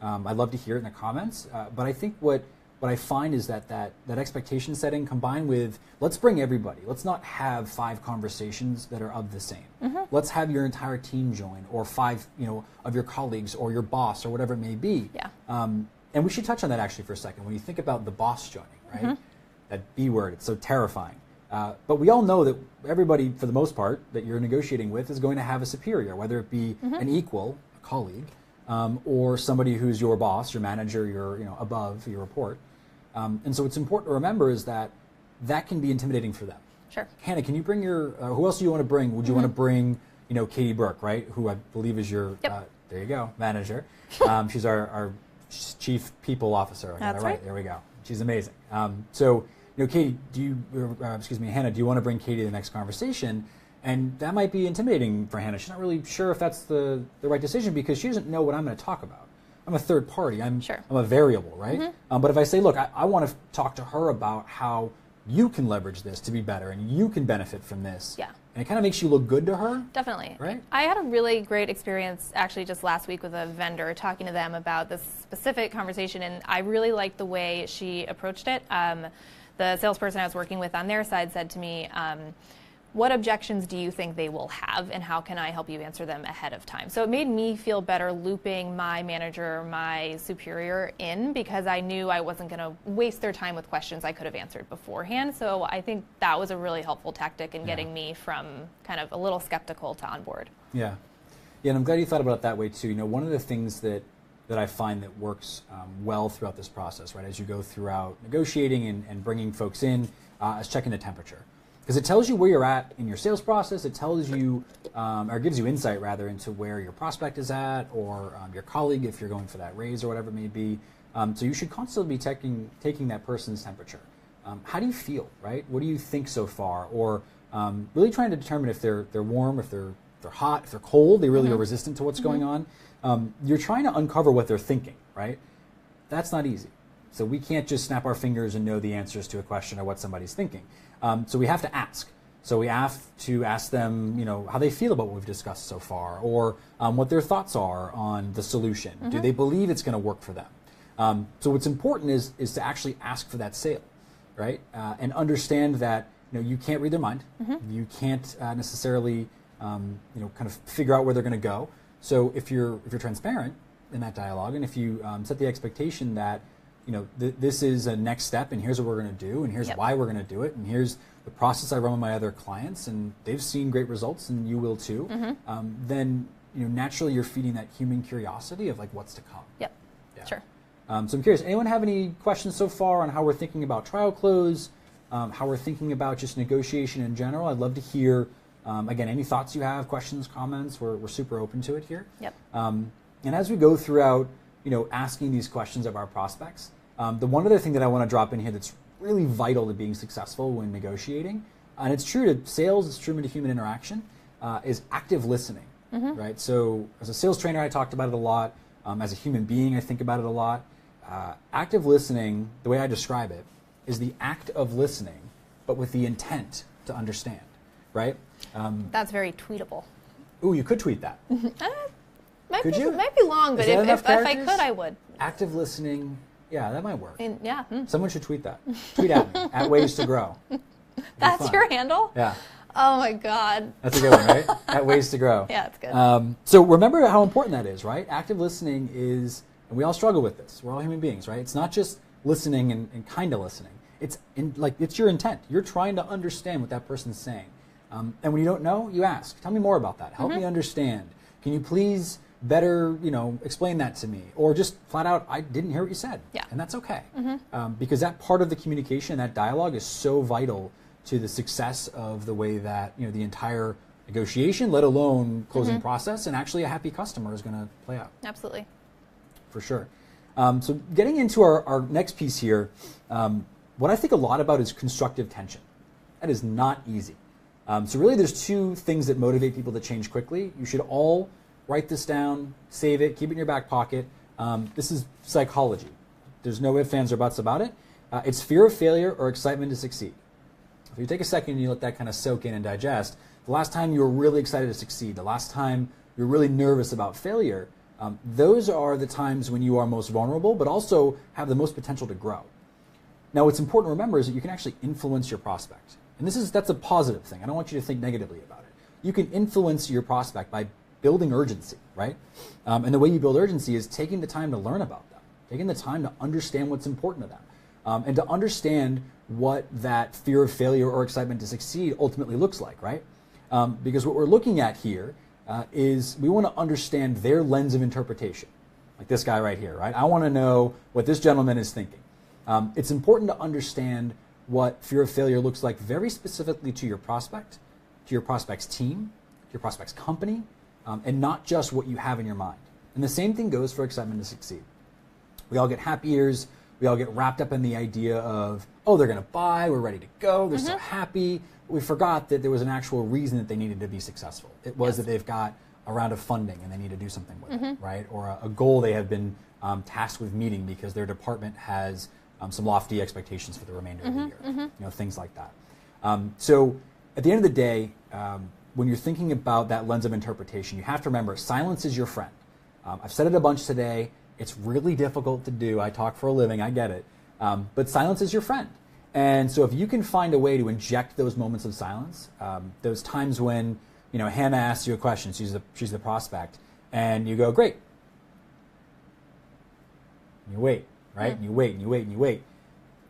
Speaker 1: I'd love to hear it in the comments. But I think what I find is that expectation setting combined with, let's bring everybody. Let's not have 5 conversations that are of the same. Let's have your entire team join, or 5, of your colleagues or your boss or whatever it may be.
Speaker 2: Yeah.
Speaker 1: And we should touch on that actually for a second. When you think about the boss joining, right? That B word, it's so terrifying. But we all know that everybody, for the most part, that you're negotiating with is going to have a superior, whether it be an equal, a colleague, or somebody who's your boss, your manager, your above, your report. And so what's important to remember is that can be intimidating for them.
Speaker 2: Sure.
Speaker 1: Hannah, can you bring your, who else do you want to bring? Would you want to bring, Katie Burke, right? Who I believe is your, there you go, manager. She's our chief people officer. I got it right. There we go. She's amazing. So, Katie, Hannah, do you want to bring Katie to the next conversation? And that might be intimidating for Hannah. She's not really sure if that's the right decision because she doesn't know what I'm going to talk about. I'm a third party. I'm a variable, right? But if I say, look, I want to talk to her about how you can leverage this to be better and you can benefit from this.
Speaker 2: Yeah.
Speaker 1: And it kind of makes you look good to her.
Speaker 2: Definitely.
Speaker 1: Right?
Speaker 2: I had a really great experience actually just last week with a vendor talking to them about this specific conversation, and I really liked the way she approached it. The salesperson I was working with on their side said to me, what objections do you think they will have, and how can I help you answer them ahead of time? So it made me feel better looping my manager, my superior in, because I knew I wasn't going to waste their time with questions I could have answered beforehand. So I think that was a really helpful tactic in getting me from kind of a little skeptical to on board.
Speaker 1: Yeah. Yeah, and I'm glad you thought about it that way too. One of the things that I find that works well throughout this process, right, as you go throughout negotiating and bringing folks in, is checking the temperature. Because it tells you where you're at in your sales process. It tells you, or gives you insight rather, into where your prospect is at, or your colleague if you're going for that raise or whatever it may be. So you should constantly be taking that person's temperature. How do you feel, right? What do you think so far? Or really trying to determine if they're warm, if they're hot, if they're cold, they really are resistant to what's going on. You're trying to uncover what they're thinking, right? That's not easy. So we can't just snap our fingers and know the answers to a question or what somebody's thinking. So we have to ask. So we have to ask them, how they feel about what we've discussed so far, or what their thoughts are on the solution. Do they believe it's going to work for them? So what's important is to actually ask for that sale, right? And understand that you can't read their mind. You can't necessarily kind of figure out where they're going to go. So if you're transparent in that dialogue, and if you set the expectation that this is a next step, and here's what we're going to do, and here's why we're going to do it, and here's the process I run with my other clients, and they've seen great results, and you will too. Then naturally you're feeding that human curiosity of like what's to come.
Speaker 2: Yep. Yeah. Sure.
Speaker 1: So I'm curious. Anyone have any questions so far on how we're thinking about trial close, how we're thinking about just negotiation in general? I'd love to hear. Again, any thoughts you have, questions, comments. We're super open to it here.
Speaker 2: Yep.
Speaker 1: And as we go throughout, asking these questions of our prospects. The one other thing that I want to drop in here that's really vital to being successful when negotiating, and it's true to sales, it's true to human interaction, is active listening, right? So as a sales trainer, I talked about it a lot. As a human being, I think about it a lot. Active listening, the way I describe it, is the act of listening, but with the intent to understand, right?
Speaker 2: That's very tweetable.
Speaker 1: Ooh, you could tweet that.
Speaker 2: Might be long, but if I could, I would.
Speaker 1: Active listening, yeah, that might work.
Speaker 2: Yeah.
Speaker 1: Someone should tweet that. Tweet at me, at Ways to Grow.
Speaker 2: That's your handle?
Speaker 1: Yeah.
Speaker 2: Oh my God.
Speaker 1: That's a good one, right? At Ways to Grow.
Speaker 2: Yeah, it's good.
Speaker 1: So remember how important that is, right? Active listening is, and we all struggle with this. We're all human beings, right? It's not just listening and kind of listening. It's your intent. You're trying to understand what that person's saying. And when you don't know, you ask. Tell me more about that. Help me understand. Can you please better, explain that to me, or just flat out, I didn't hear what you said, and that's okay, because that part of the communication, that dialogue, is so vital to the success of the way that the entire negotiation, let alone closing process, and actually a happy customer is going to play out.
Speaker 2: Absolutely,
Speaker 1: for sure. So getting into our next piece here, what I think a lot about is constructive tension. That is not easy. So really, there's two things that motivate people to change quickly. You should all write this down, save it, keep it in your back pocket. This is psychology. There's no ifs, ands, or buts about it. It's fear of failure or excitement to succeed. If you take a second and you let that kind of soak in and digest, the last time you were really excited to succeed, the last time you were really nervous about failure, those are the times when you are most vulnerable, but also have the most potential to grow. Now, what's important to remember is that you can actually influence your prospect. And that's a positive thing. I don't want you to think negatively about it. You can influence your prospect by building urgency, right? And the way you build urgency is taking the time to learn about them, taking the time to understand what's important to them, and to understand what that fear of failure or excitement to succeed ultimately looks like, right? Because what we're looking at here is we want to understand their lens of interpretation, like this guy right here, right? I want to know what this gentleman is thinking. It's important to understand what fear of failure looks like very specifically to your prospect, to your prospect's team, to your prospect's company, and not just what you have in your mind. And the same thing goes for excitement to succeed. We all get happy ears. We all get wrapped up in the idea of, oh, they're going to buy, we're ready to go, they're so happy. We forgot that there was an actual reason that they needed to be successful. It was that they've got a round of funding and they need to do something with it, right? Or a goal they have been tasked with meeting because their department has some lofty expectations for the remainder of the year, things like that. So at the end of the day, when you're thinking about that lens of interpretation, you have to remember silence is your friend. I've said it a bunch today. It's really difficult to do. I talk for a living. I get it. But silence is your friend. And so if you can find a way to inject those moments of silence, those times when Hannah asks you a question, she's the prospect, and you go, great. And you wait, right? And you wait, and you wait, and you wait.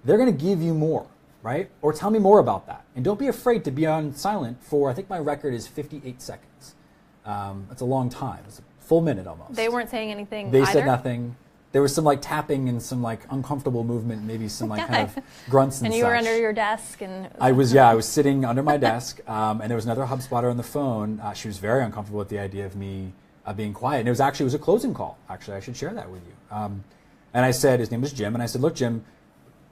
Speaker 1: They're going to give you more, right? Or tell me more about that. And don't be afraid to be on silent for, I think my record is 58 seconds. That's a long time. It's a full minute almost.
Speaker 2: They weren't saying anything
Speaker 1: They
Speaker 2: either?
Speaker 1: said nothing. There was some tapping and some uncomfortable movement, maybe some kind of grunts and such.
Speaker 2: And you were under your desk and...
Speaker 1: I was sitting under my desk, and there was another HubSpotter on the phone. She was very uncomfortable with the idea of me being quiet. And it was a closing call. Actually, I should share that with you. And I said, his name was Jim, and I said, look, Jim,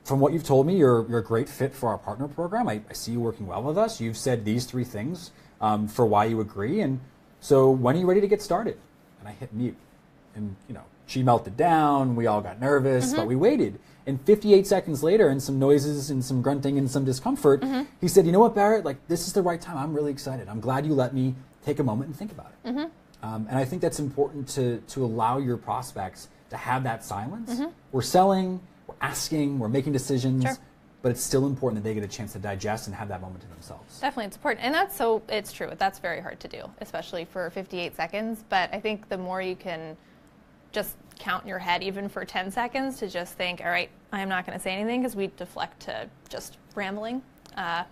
Speaker 1: from what you've told me, you're a great fit for our partner program. I see you working well with us. You've said these 3 things for why you agree. And so when are you ready to get started? And I hit mute. And, she melted down. We all got nervous, but we waited. And 58 seconds later, and some noises and some grunting and some discomfort, he said, you know what, Barrett? This is the right time. I'm really excited. I'm glad you let me take a moment and think about it. And I think that's important to allow your prospects to have that silence. We're selling, we're asking, we're making decisions, but it's still important that they get a chance to digest and have that moment to themselves.
Speaker 2: Definitely, it's important. And it's true. That's very hard to do, especially for 58 seconds. But I think the more you can just count in your head, even for 10 seconds, to just think, all right, I'm not going to say anything, because we deflect to just rambling.
Speaker 1: Yeah,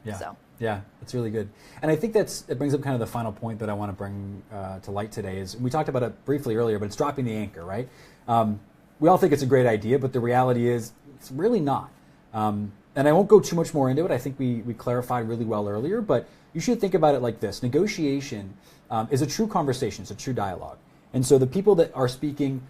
Speaker 1: that's really good. And I think it brings up kind of the final point that I want to bring to light today is, we talked about it briefly earlier, but it's dropping the anchor, right? We all think it's a great idea, but the reality is it's really not. And I won't go too much more into it. I think we clarified really well earlier, but you should think about it like this. Negotiation is a true conversation. It's a true dialogue. And so the people that are speaking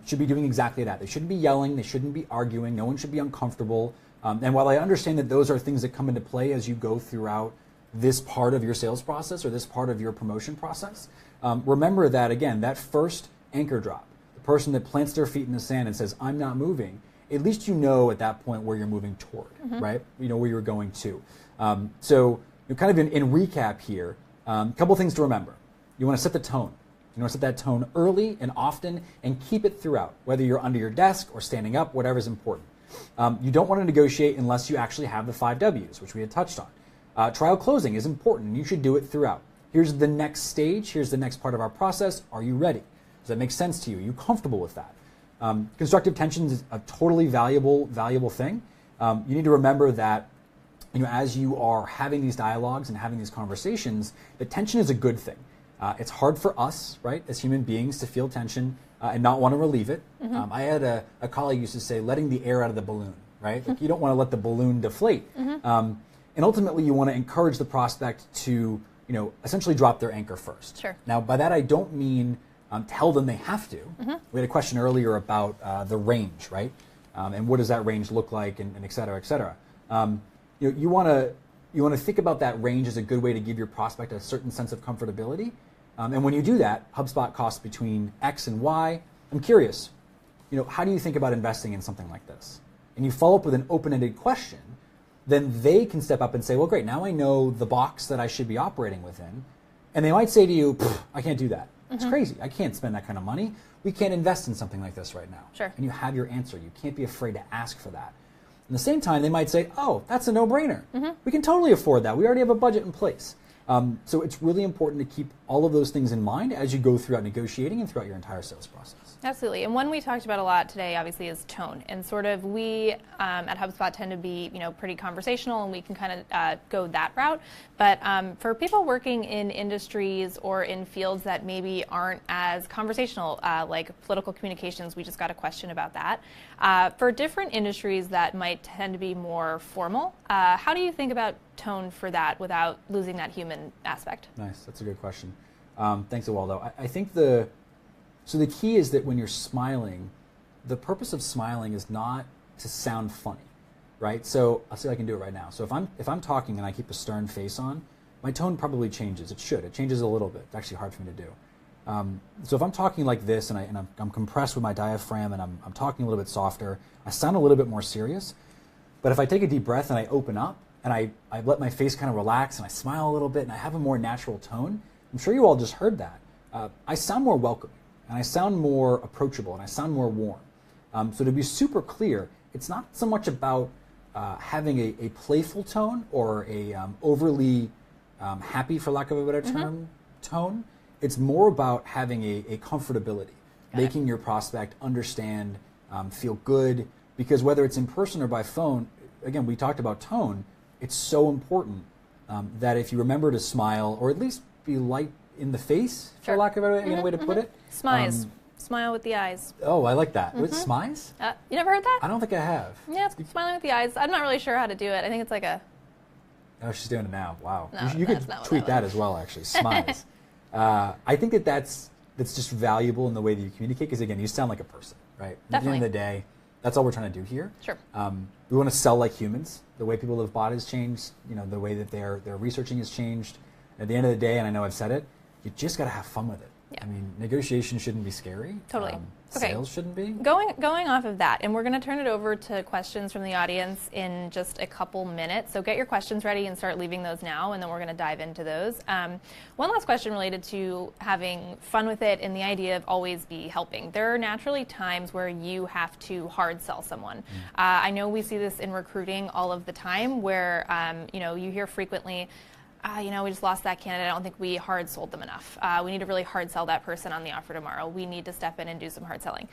Speaker 1: should be doing exactly that. They shouldn't be yelling. They shouldn't be arguing. No one should be uncomfortable. And while I understand that those are things that come into play as you go throughout this part of your sales process or this part of your promotion process, remember that, again, that first anchor drop, the person that plants their feet in the sand and says, I'm not moving, at least you know at that point where you're moving toward, right? You know where you're going to. So kind of in recap here, a couple things to remember. You want to set the tone. You want to set that tone early and often and keep it throughout, whether you're under your desk or standing up, whatever is important. You don't want to negotiate unless you actually have the 5 W's, which we had touched on. Trial closing is important. You should do it throughout. Here's the next stage. Here's the next part of our process. Are you ready? Does that make sense to you? Are you comfortable with that? Constructive tension is a totally valuable thing. You need to remember that as you are having these dialogues and having these conversations, the tension is a good thing. It's hard for us, right, as human beings to feel tension and not want to relieve it. I had a colleague used to say, letting the air out of the balloon, right? Like you don't want to let the balloon deflate. And ultimately, you want to encourage the prospect to, essentially drop their anchor first.
Speaker 2: Sure.
Speaker 1: Now, by that, I don't mean tell them they have to. We had a question earlier about the range, right? And what does that range look like, and et cetera, et cetera. You want to think about that range as a good way to give your prospect a certain sense of comfortability. And when you do that, HubSpot costs between X and Y. I'm curious, how do you think about investing in something like this? And you follow up with an open-ended question, then they can step up and say, well, great, now I know the box that I should be operating within. And they might say to you, I can't do that. It's crazy. I can't spend that kind of money. We can't invest in something like this right now.
Speaker 2: Sure.
Speaker 1: And you have your answer. You can't be afraid to ask for that. At the same time, they might say, oh, that's a no-brainer. We can totally afford that. We already have a budget in place. So it's really important to keep all of those things in mind as you go throughout negotiating and throughout your entire sales process.
Speaker 2: Absolutely. And one we talked about a lot today, obviously, is tone. And sort of we at HubSpot tend to be, pretty conversational, and we can kind of go that route. But for people working in industries or in fields that maybe aren't as conversational, like political communications, we just got a question about that. For different industries that might tend to be more formal, how do you think about tone for that without losing that human aspect?
Speaker 1: Nice. That's a good question. Thanks, Ewaldo. I think the key is that when you're smiling, the purpose of smiling is not to sound funny, right? So I'll see if I can do it right now. So if I'm talking and I keep a stern face on, my tone probably changes. It should. It changes a little bit. It's actually hard for me to do. So if I'm talking like this and I'm compressed with my diaphragm and I'm talking a little bit softer, I sound a little bit more serious. But if I take a deep breath and I open up and I let my face kind of relax and I smile a little bit and I have a more natural tone, I'm sure you all just heard that. I sound more welcoming. And I sound more approachable, and I sound more warm. So to be super clear, it's not so much about having a playful tone or a overly happy, for lack of a better term, tone. It's more about having a comfortability, making your prospect understand, feel good, because whether it's in person or by phone, again, we talked about tone, it's so important that if you remember to smile, or at least be light in the face, for lack of a way to put it.
Speaker 2: Smize. Smile with the eyes.
Speaker 1: Oh, I like that. Wait, smize?
Speaker 2: You never heard that?
Speaker 1: I don't think I have.
Speaker 2: Yeah, it's smiling with the eyes. I'm not really sure how to do it. I think it's like a...
Speaker 1: Oh, she's doing it now. Wow.
Speaker 2: No,
Speaker 1: you could tweet that as well, actually. Smize. I think that's just valuable in the way that you communicate, because, again, you sound like a person, right?
Speaker 2: Definitely.
Speaker 1: At the end of the day, that's all we're trying to do here.
Speaker 2: Sure.
Speaker 1: We want to sell like humans. The way people have bought has changed. The way that they're researching has changed. At the end of the day, and I know I've said it, you just got to have fun with it.
Speaker 2: Yeah.
Speaker 1: I mean, negotiation shouldn't be scary.
Speaker 2: Totally. Okay.
Speaker 1: Sales shouldn't be.
Speaker 2: Going off of that, and we're going to turn it over to questions from the audience in just a couple minutes. So get your questions ready and start leaving those now, and then we're going to dive into those. One last question related to having fun with it and the idea of always be helping. There are naturally times where you have to hard sell someone. I know we see this in recruiting all of the time, where you hear frequently, we just lost that candidate. I don't think we hard sold them enough. We need to really hard sell that person on the offer tomorrow. We need to step in and do some hard selling.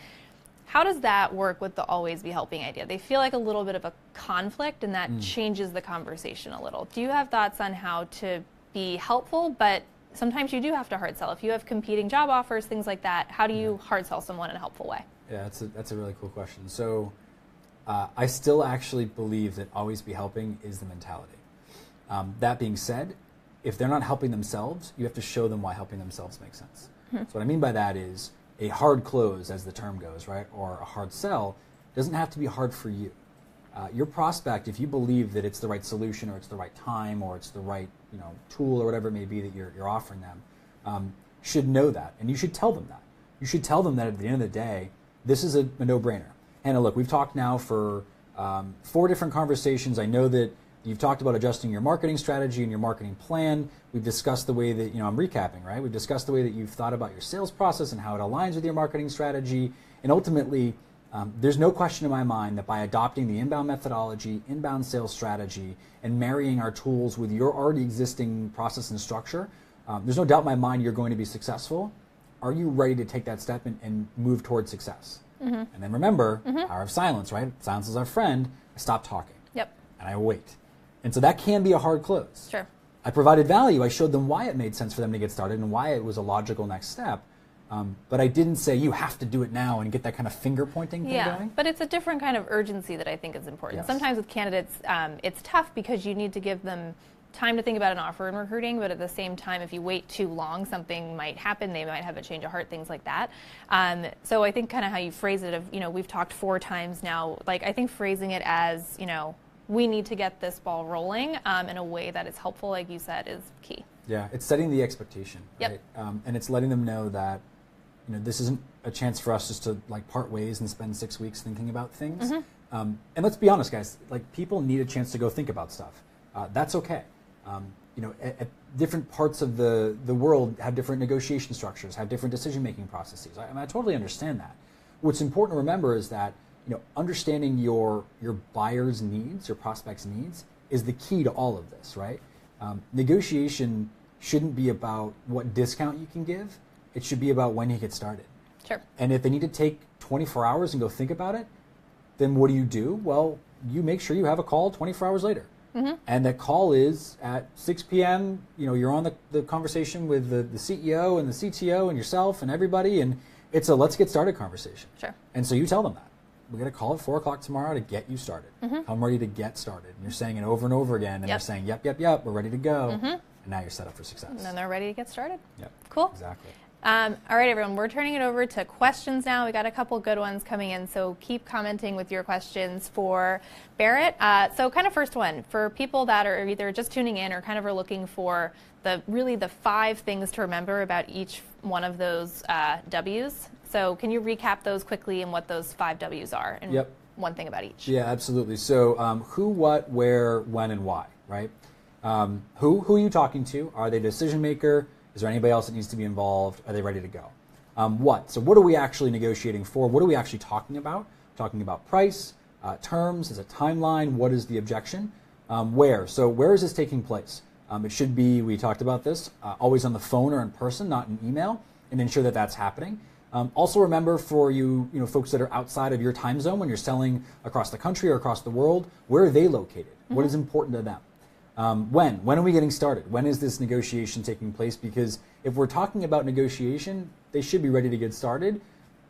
Speaker 2: How does that work with the always be helping idea? They feel like a little bit of a conflict, and that changes the conversation a little. Do you have thoughts on how to be helpful, but sometimes you do have to hard sell? If you have competing job offers, things like that, how do you hard sell someone in a helpful way?
Speaker 1: Yeah, that's a really cool question. So I still actually believe that always be helping is the mentality. That being said, if they're not helping themselves, you have to show them why helping themselves makes sense. So what I mean by that is a hard close, as the term goes, right, or a hard sell, doesn't have to be hard for you. Your prospect, if you believe that it's the right solution, or it's the right time, or it's the right tool, or whatever it may be that you're offering them, should know that, and you should tell them that. You should tell them that at the end of the day, this is a no-brainer. Hannah, look, we've talked now for 4 different conversations. I know that you've talked about adjusting your marketing strategy and your marketing plan. We've discussed the way that, I'm recapping, right? We've discussed the way that you've thought about your sales process and how it aligns with your marketing strategy. And ultimately, there's no question in my mind that by adopting the inbound methodology, inbound sales strategy, and marrying our tools with your already existing process and structure, there's no doubt in my mind you're going to be successful. Are you ready to take that step and move towards success? And then remember, power of silence, right? Silence is our friend. I stop talking.
Speaker 2: Yep.
Speaker 1: And I wait. And so that can be a hard close.
Speaker 2: Sure.
Speaker 1: I provided value. I showed them why it made sense for them to get started and why it was a logical next step. But I didn't say, you have to do it now, and get that kind of finger pointing thing going.
Speaker 2: But it's a different kind of urgency that I think is important.
Speaker 1: Yes.
Speaker 2: Sometimes with candidates, it's tough because you need to give them time to think about an offer in recruiting, but at the same time, if you wait too long, something might happen. They might have a change of heart, things like that. So I think kind of how you phrase it we've talked 4 times now, I think phrasing it as, we need to get this ball rolling in a way that is helpful, like you said, is key.
Speaker 1: Yeah, it's setting the expectation, right? And it's letting them know that, this isn't a chance for us just to part ways and spend 6 weeks thinking about things. And let's be honest, guys, people need a chance to go think about stuff. That's okay. at different parts of the world have different negotiation structures, have different decision-making processes. I totally understand that. What's important to remember is that understanding your buyer's needs, your prospect's needs, is the key to all of this, right? Negotiation shouldn't be about what discount you can give. It should be about when you get started.
Speaker 2: Sure.
Speaker 1: And if they need to take 24 hours and go think about it, then what do? Well, you make sure you have a call 24 hours later. Mm-hmm. And that call is at 6 p.m. You're on the conversation with the CEO and the CTO and yourself and everybody, and it's a let's get started conversation.
Speaker 2: Sure.
Speaker 1: And so you tell them that. We're going to call at 4 o'clock tomorrow to get you started. Mm-hmm. Come ready to get started. And you're saying it over and over again, and they're saying, yep, we're ready to go. Mm-hmm. And now you're set up for success.
Speaker 2: And then they're ready to get started.
Speaker 1: Yep.
Speaker 2: Cool.
Speaker 1: Exactly.
Speaker 2: All right, everyone, we're turning it over to questions now. We got a couple good ones coming in, so keep commenting with your questions for Barrett. So kind of first one, for people that are either just tuning in or kind of are looking for the 5 things to remember about each one of those W's. So can you recap those quickly and what those 5 W's are? And one thing about each.
Speaker 1: Yeah, absolutely. So who, what, where, when, and why, right? Who are you talking to? Are they a decision maker? Is there anybody else that needs to be involved? Are they ready to go? What? So what are we actually negotiating for? What are we actually talking about? Talking about price, terms, is a timeline? What is the objection? Where? So where is this taking place? It should be, we talked about this, always on the phone or in person, not in email, and ensure that that's happening. Also remember for you folks that are outside of your time zone when you're selling across the country or across the world, where are they located? Mm-hmm. What is important to them? When are we getting started? When is this negotiation taking place? Because if we're talking about negotiation, they should be ready to get started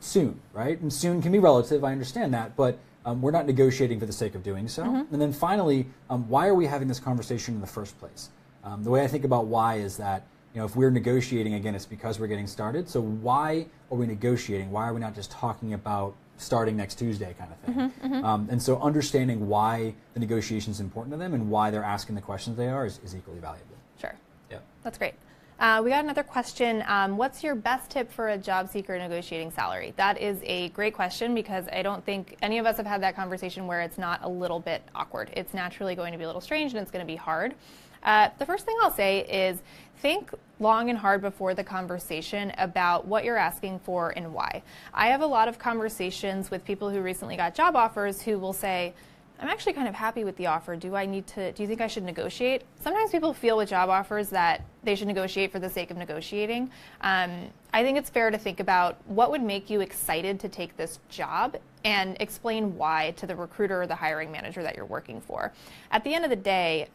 Speaker 1: soon, right? And soon can be relative, I understand that, but we're not negotiating for the sake of doing so. Mm-hmm. And then finally, why are we having this conversation in the first place? The way I think about why is that, if we're negotiating, again, it's because we're getting started. So why are we negotiating? Why are we not just talking about starting next Tuesday kind of thing? Mm-hmm, mm-hmm. And so understanding why the negotiation is important to them and why they're asking the questions they are is equally valuable.
Speaker 2: Sure.
Speaker 1: Yeah.
Speaker 2: That's great. We got another question. What's your best tip for a job seeker negotiating salary? That is a great question because I don't think any of us have had that conversation where it's not a little bit awkward. It's naturally going to be a little strange and it's going to be hard. The first thing I'll say is think long and hard before the conversation about what you're asking for and why. I have a lot of conversations with people who recently got job offers who will say, I'm actually kind of happy with the offer. Do you think I should negotiate? Sometimes people feel with job offers that they should negotiate for the sake of negotiating. I think it's fair to think about what would make you excited to take this job and explain why to the recruiter or the hiring manager that you're working for. At the end of the day,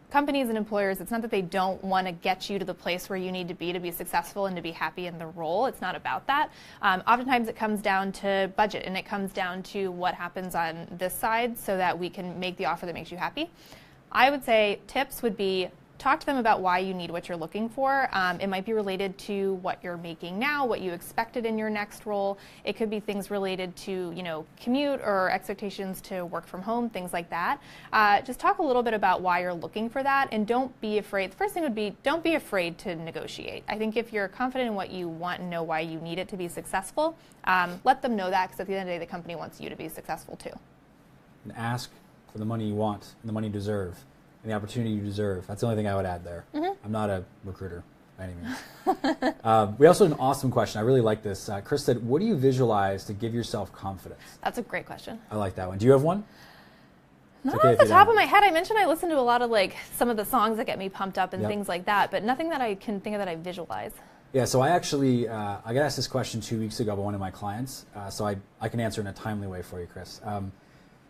Speaker 2: companies and employers, it's not that they don't want to get you to the place where you need to be successful and to be happy in the role. It's not about that. Oftentimes it comes down to budget and it comes down to what happens on this side so that we can make the offer that makes you happy. I would say tips would be talk to them about why you need what you're looking for. It might be related to what you're making now, what you expected in your next role. It could be things related to, commute or expectations to work from home, things like that. Just talk a little bit about why you're looking for that and don't be afraid. The first thing would be don't be afraid to negotiate. I think if you're confident in what you want and know why you need it to be successful, let them know that because at the end of the day, the company wants you to be successful too.
Speaker 1: And ask for the money you want and the money you deserve. And the opportunity you deserve. That's the only thing I would add there. Mm-hmm. I'm not a recruiter by any means. We also had an awesome question. I really like this. Chris said, what do you visualize to give yourself confidence?
Speaker 2: That's a great question.
Speaker 1: I like that one. Do you have one?
Speaker 2: Not off the top of my head. I mentioned I listen to a lot of some of the songs that get me pumped up and things like that, but nothing that I can think of that I visualize.
Speaker 1: Yeah, so I actually, I got asked this question 2 weeks ago by one of my clients, so I can answer in a timely way for you, Chris.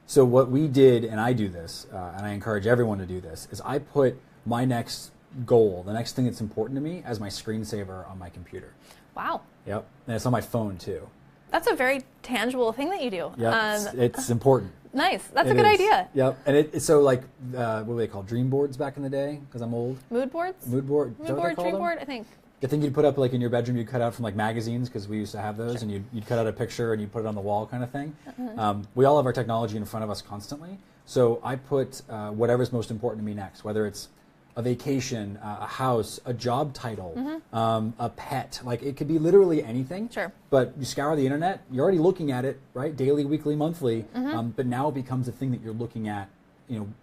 Speaker 1: So what we did, and I do this, and I encourage everyone to do this, is I put my next goal, the next thing that's important to me, as my screensaver on my computer.
Speaker 2: Wow.
Speaker 1: Yep, and it's on my phone too.
Speaker 2: That's a very tangible thing that you do.
Speaker 1: Yep, it's important.
Speaker 2: Nice, that's a good idea.
Speaker 1: Yep, and it's so what were they called? Dream boards back in the day, because I'm old.
Speaker 2: Mood boards?
Speaker 1: Mood board,
Speaker 2: dream board, I think.
Speaker 1: The thing you'd put up in your bedroom, you'd cut out from magazines because we used to have those, sure. And you'd cut out a picture and you'd put it on the wall kind of thing. Mm-hmm. We all have our technology in front of us constantly. So I put whatever's most important to me next, whether it's a vacation, a house, a job title, mm-hmm. A pet. It could be literally anything.
Speaker 2: Sure.
Speaker 1: But you scour the internet, you're already looking at it, right? Daily, weekly, monthly. Mm-hmm. But now it becomes a thing that you're looking at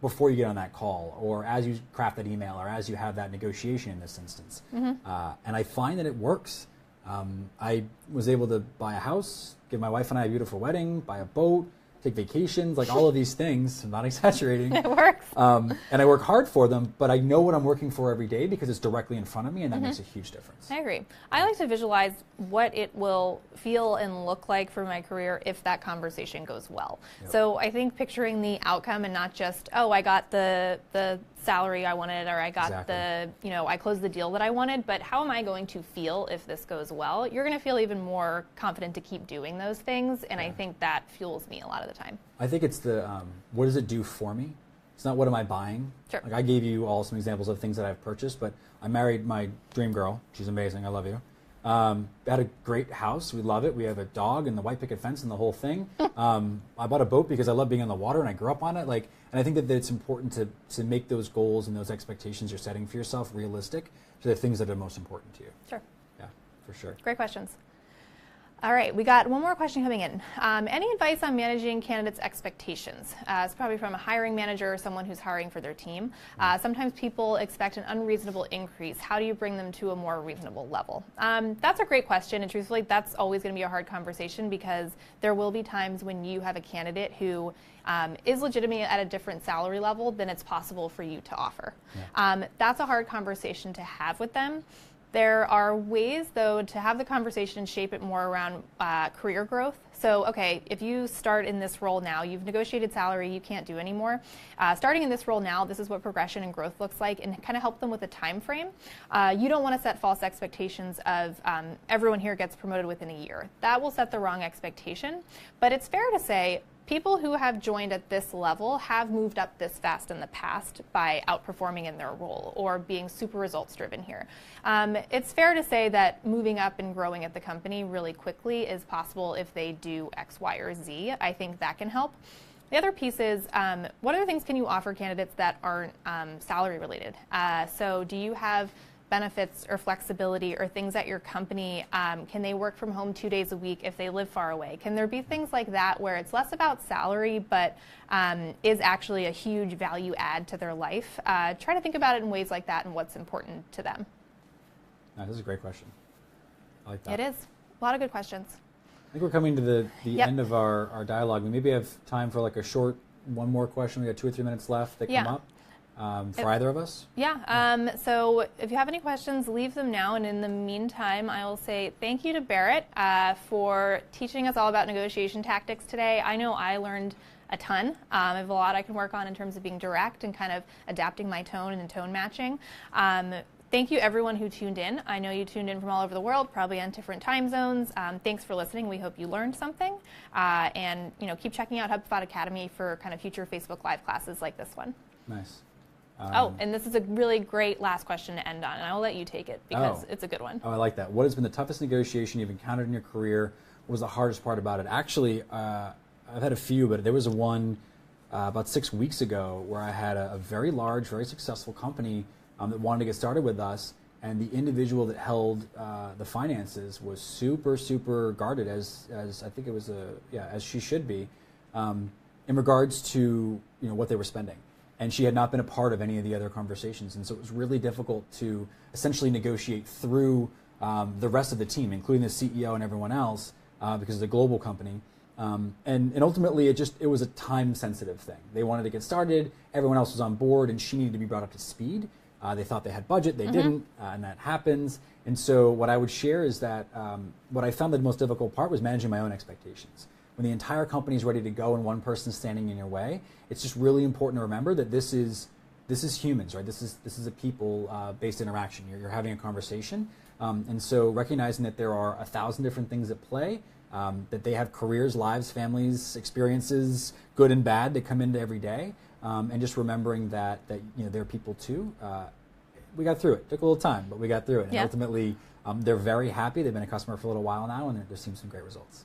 Speaker 1: before you get on that call, or as you craft that email, or as you have that negotiation in this instance. And I find that it works. I was able to buy a house, give my wife and I a beautiful wedding, buy a boat, take vacations, like all of these things. I'm not exaggerating.
Speaker 2: It works.
Speaker 1: And I work hard for them, but I know what I'm working for every day because it's directly in front of me, and that makes a huge difference.
Speaker 2: I agree. I like to visualize what it will feel and look like for my career if that conversation goes well.
Speaker 1: Yep.
Speaker 2: So I think picturing the outcome and not just, oh, I got the salary I wanted, or I got I closed the deal that I wanted, but how am I going to feel if this goes well? You're going to feel even more confident to keep doing those things, and I think that fuels me a lot of the time.
Speaker 1: I think it's the, what does it do for me? It's not what am I buying.
Speaker 2: Sure.
Speaker 1: Like I gave you all some examples of things that I've purchased, but I married my dream girl. She's amazing. I love you. Had a great house. We love it. We have a dog and the white picket fence and the whole thing. I bought a boat because I love being on the water and I grew up on it. And I think that it's important to make those goals and those expectations you're setting for yourself realistic to the things that are most important to you.
Speaker 2: Sure.
Speaker 1: Yeah, for sure.
Speaker 2: Great questions. All right, we got one more question coming in. Any advice on managing candidates' expectations? It's probably from a hiring manager or someone who's hiring for their team. Sometimes people expect an unreasonable increase. How do you bring them to a more reasonable level? That's a great question, and truthfully, that's always going to be a hard conversation because there will be times when you have a candidate who is legitimate at a different salary level than it's possible for you to offer. Yeah. That's a hard conversation to have with them. There are ways, though, to have the conversation and shape it more around career growth. So, okay, if you start in this role now, you've negotiated salary, you can't do anymore. Starting in this role now, this is what progression and growth looks like, and kind of help them with a time frame. You don't want to set false expectations of everyone here gets promoted within a year. That will set the wrong expectation. But it's fair to say, people who have joined at this level have moved up this fast in the past by outperforming in their role or being super results driven here. It's fair to say that moving up and growing at the company really quickly is possible if they do X, Y, or Z. I think that can help. The other piece is, what other things can you offer candidates that aren't salary related? So do you have benefits or flexibility or things at your company? Can they work from home 2 days a week if they live far away? Can there be things like that where it's less about salary but is actually a huge value add to their life? Try to think about it in ways like that and what's important to them.
Speaker 1: This is a great question. I like that.
Speaker 2: It is. A lot of good questions.
Speaker 1: I think we're coming to the end of our dialogue. We maybe have time for like a short one more question. We got 2 or 3 minutes left that come up. For either of us?
Speaker 2: Yeah. So if you have any questions, leave them now. And in the meantime, I will say thank you to Barrett for teaching us all about negotiation tactics today. I know I learned a ton. I have a lot I can work on in terms of being direct and kind of adapting my tone and tone matching. Thank you, everyone who tuned in. I know you tuned in from all over the world, probably on different time zones. Thanks for listening. We hope you learned something. And keep checking out HubSpot Academy for kind of future Facebook Live classes like this one.
Speaker 1: Nice.
Speaker 2: And this is a really great last question to end on, and I will let you take it because it's a good one.
Speaker 1: I like that. What has been the toughest negotiation you've encountered in your career? What was the hardest part about it? Actually, I've had a few, but there was one about 6 weeks ago where I had a very large, very successful company that wanted to get started with us, and the individual that held the finances was super, super guarded, as I think it was as she should be, in regards to what they were spending. And she had not been a part of any of the other conversations. And so it was really difficult to essentially negotiate through the rest of the team, including the CEO and everyone else, because it's a global company. And ultimately, it was a time-sensitive thing. They wanted to get started. Everyone else was on board, and she needed to be brought up to speed. They thought they had budget. They didn't, and that happens. And so what I would share is that what I found the most difficult part was managing my own expectations. When the entire company is ready to go and one person's standing in your way, it's just really important to remember that this is humans, right? This is a people-based interaction. You're having a conversation, and so recognizing that there are 1,000 different things at play, that they have careers, lives, families, experiences, good and bad, that come into every day, and just remembering that they're people too. We got through it. It took a little time, but we got through it. And ultimately, they're very happy. They've been a customer for a little while now, and they're seeing some great results.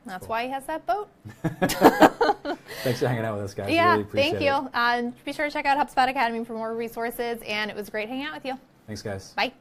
Speaker 2: That's why he has that boat.
Speaker 1: Thanks for hanging out with us, guys.
Speaker 2: Yeah,
Speaker 1: really appreciate
Speaker 2: thank you. Be sure to check out HubSpot Academy for more resources, and it was great hanging out with you.
Speaker 1: Thanks, guys.
Speaker 2: Bye.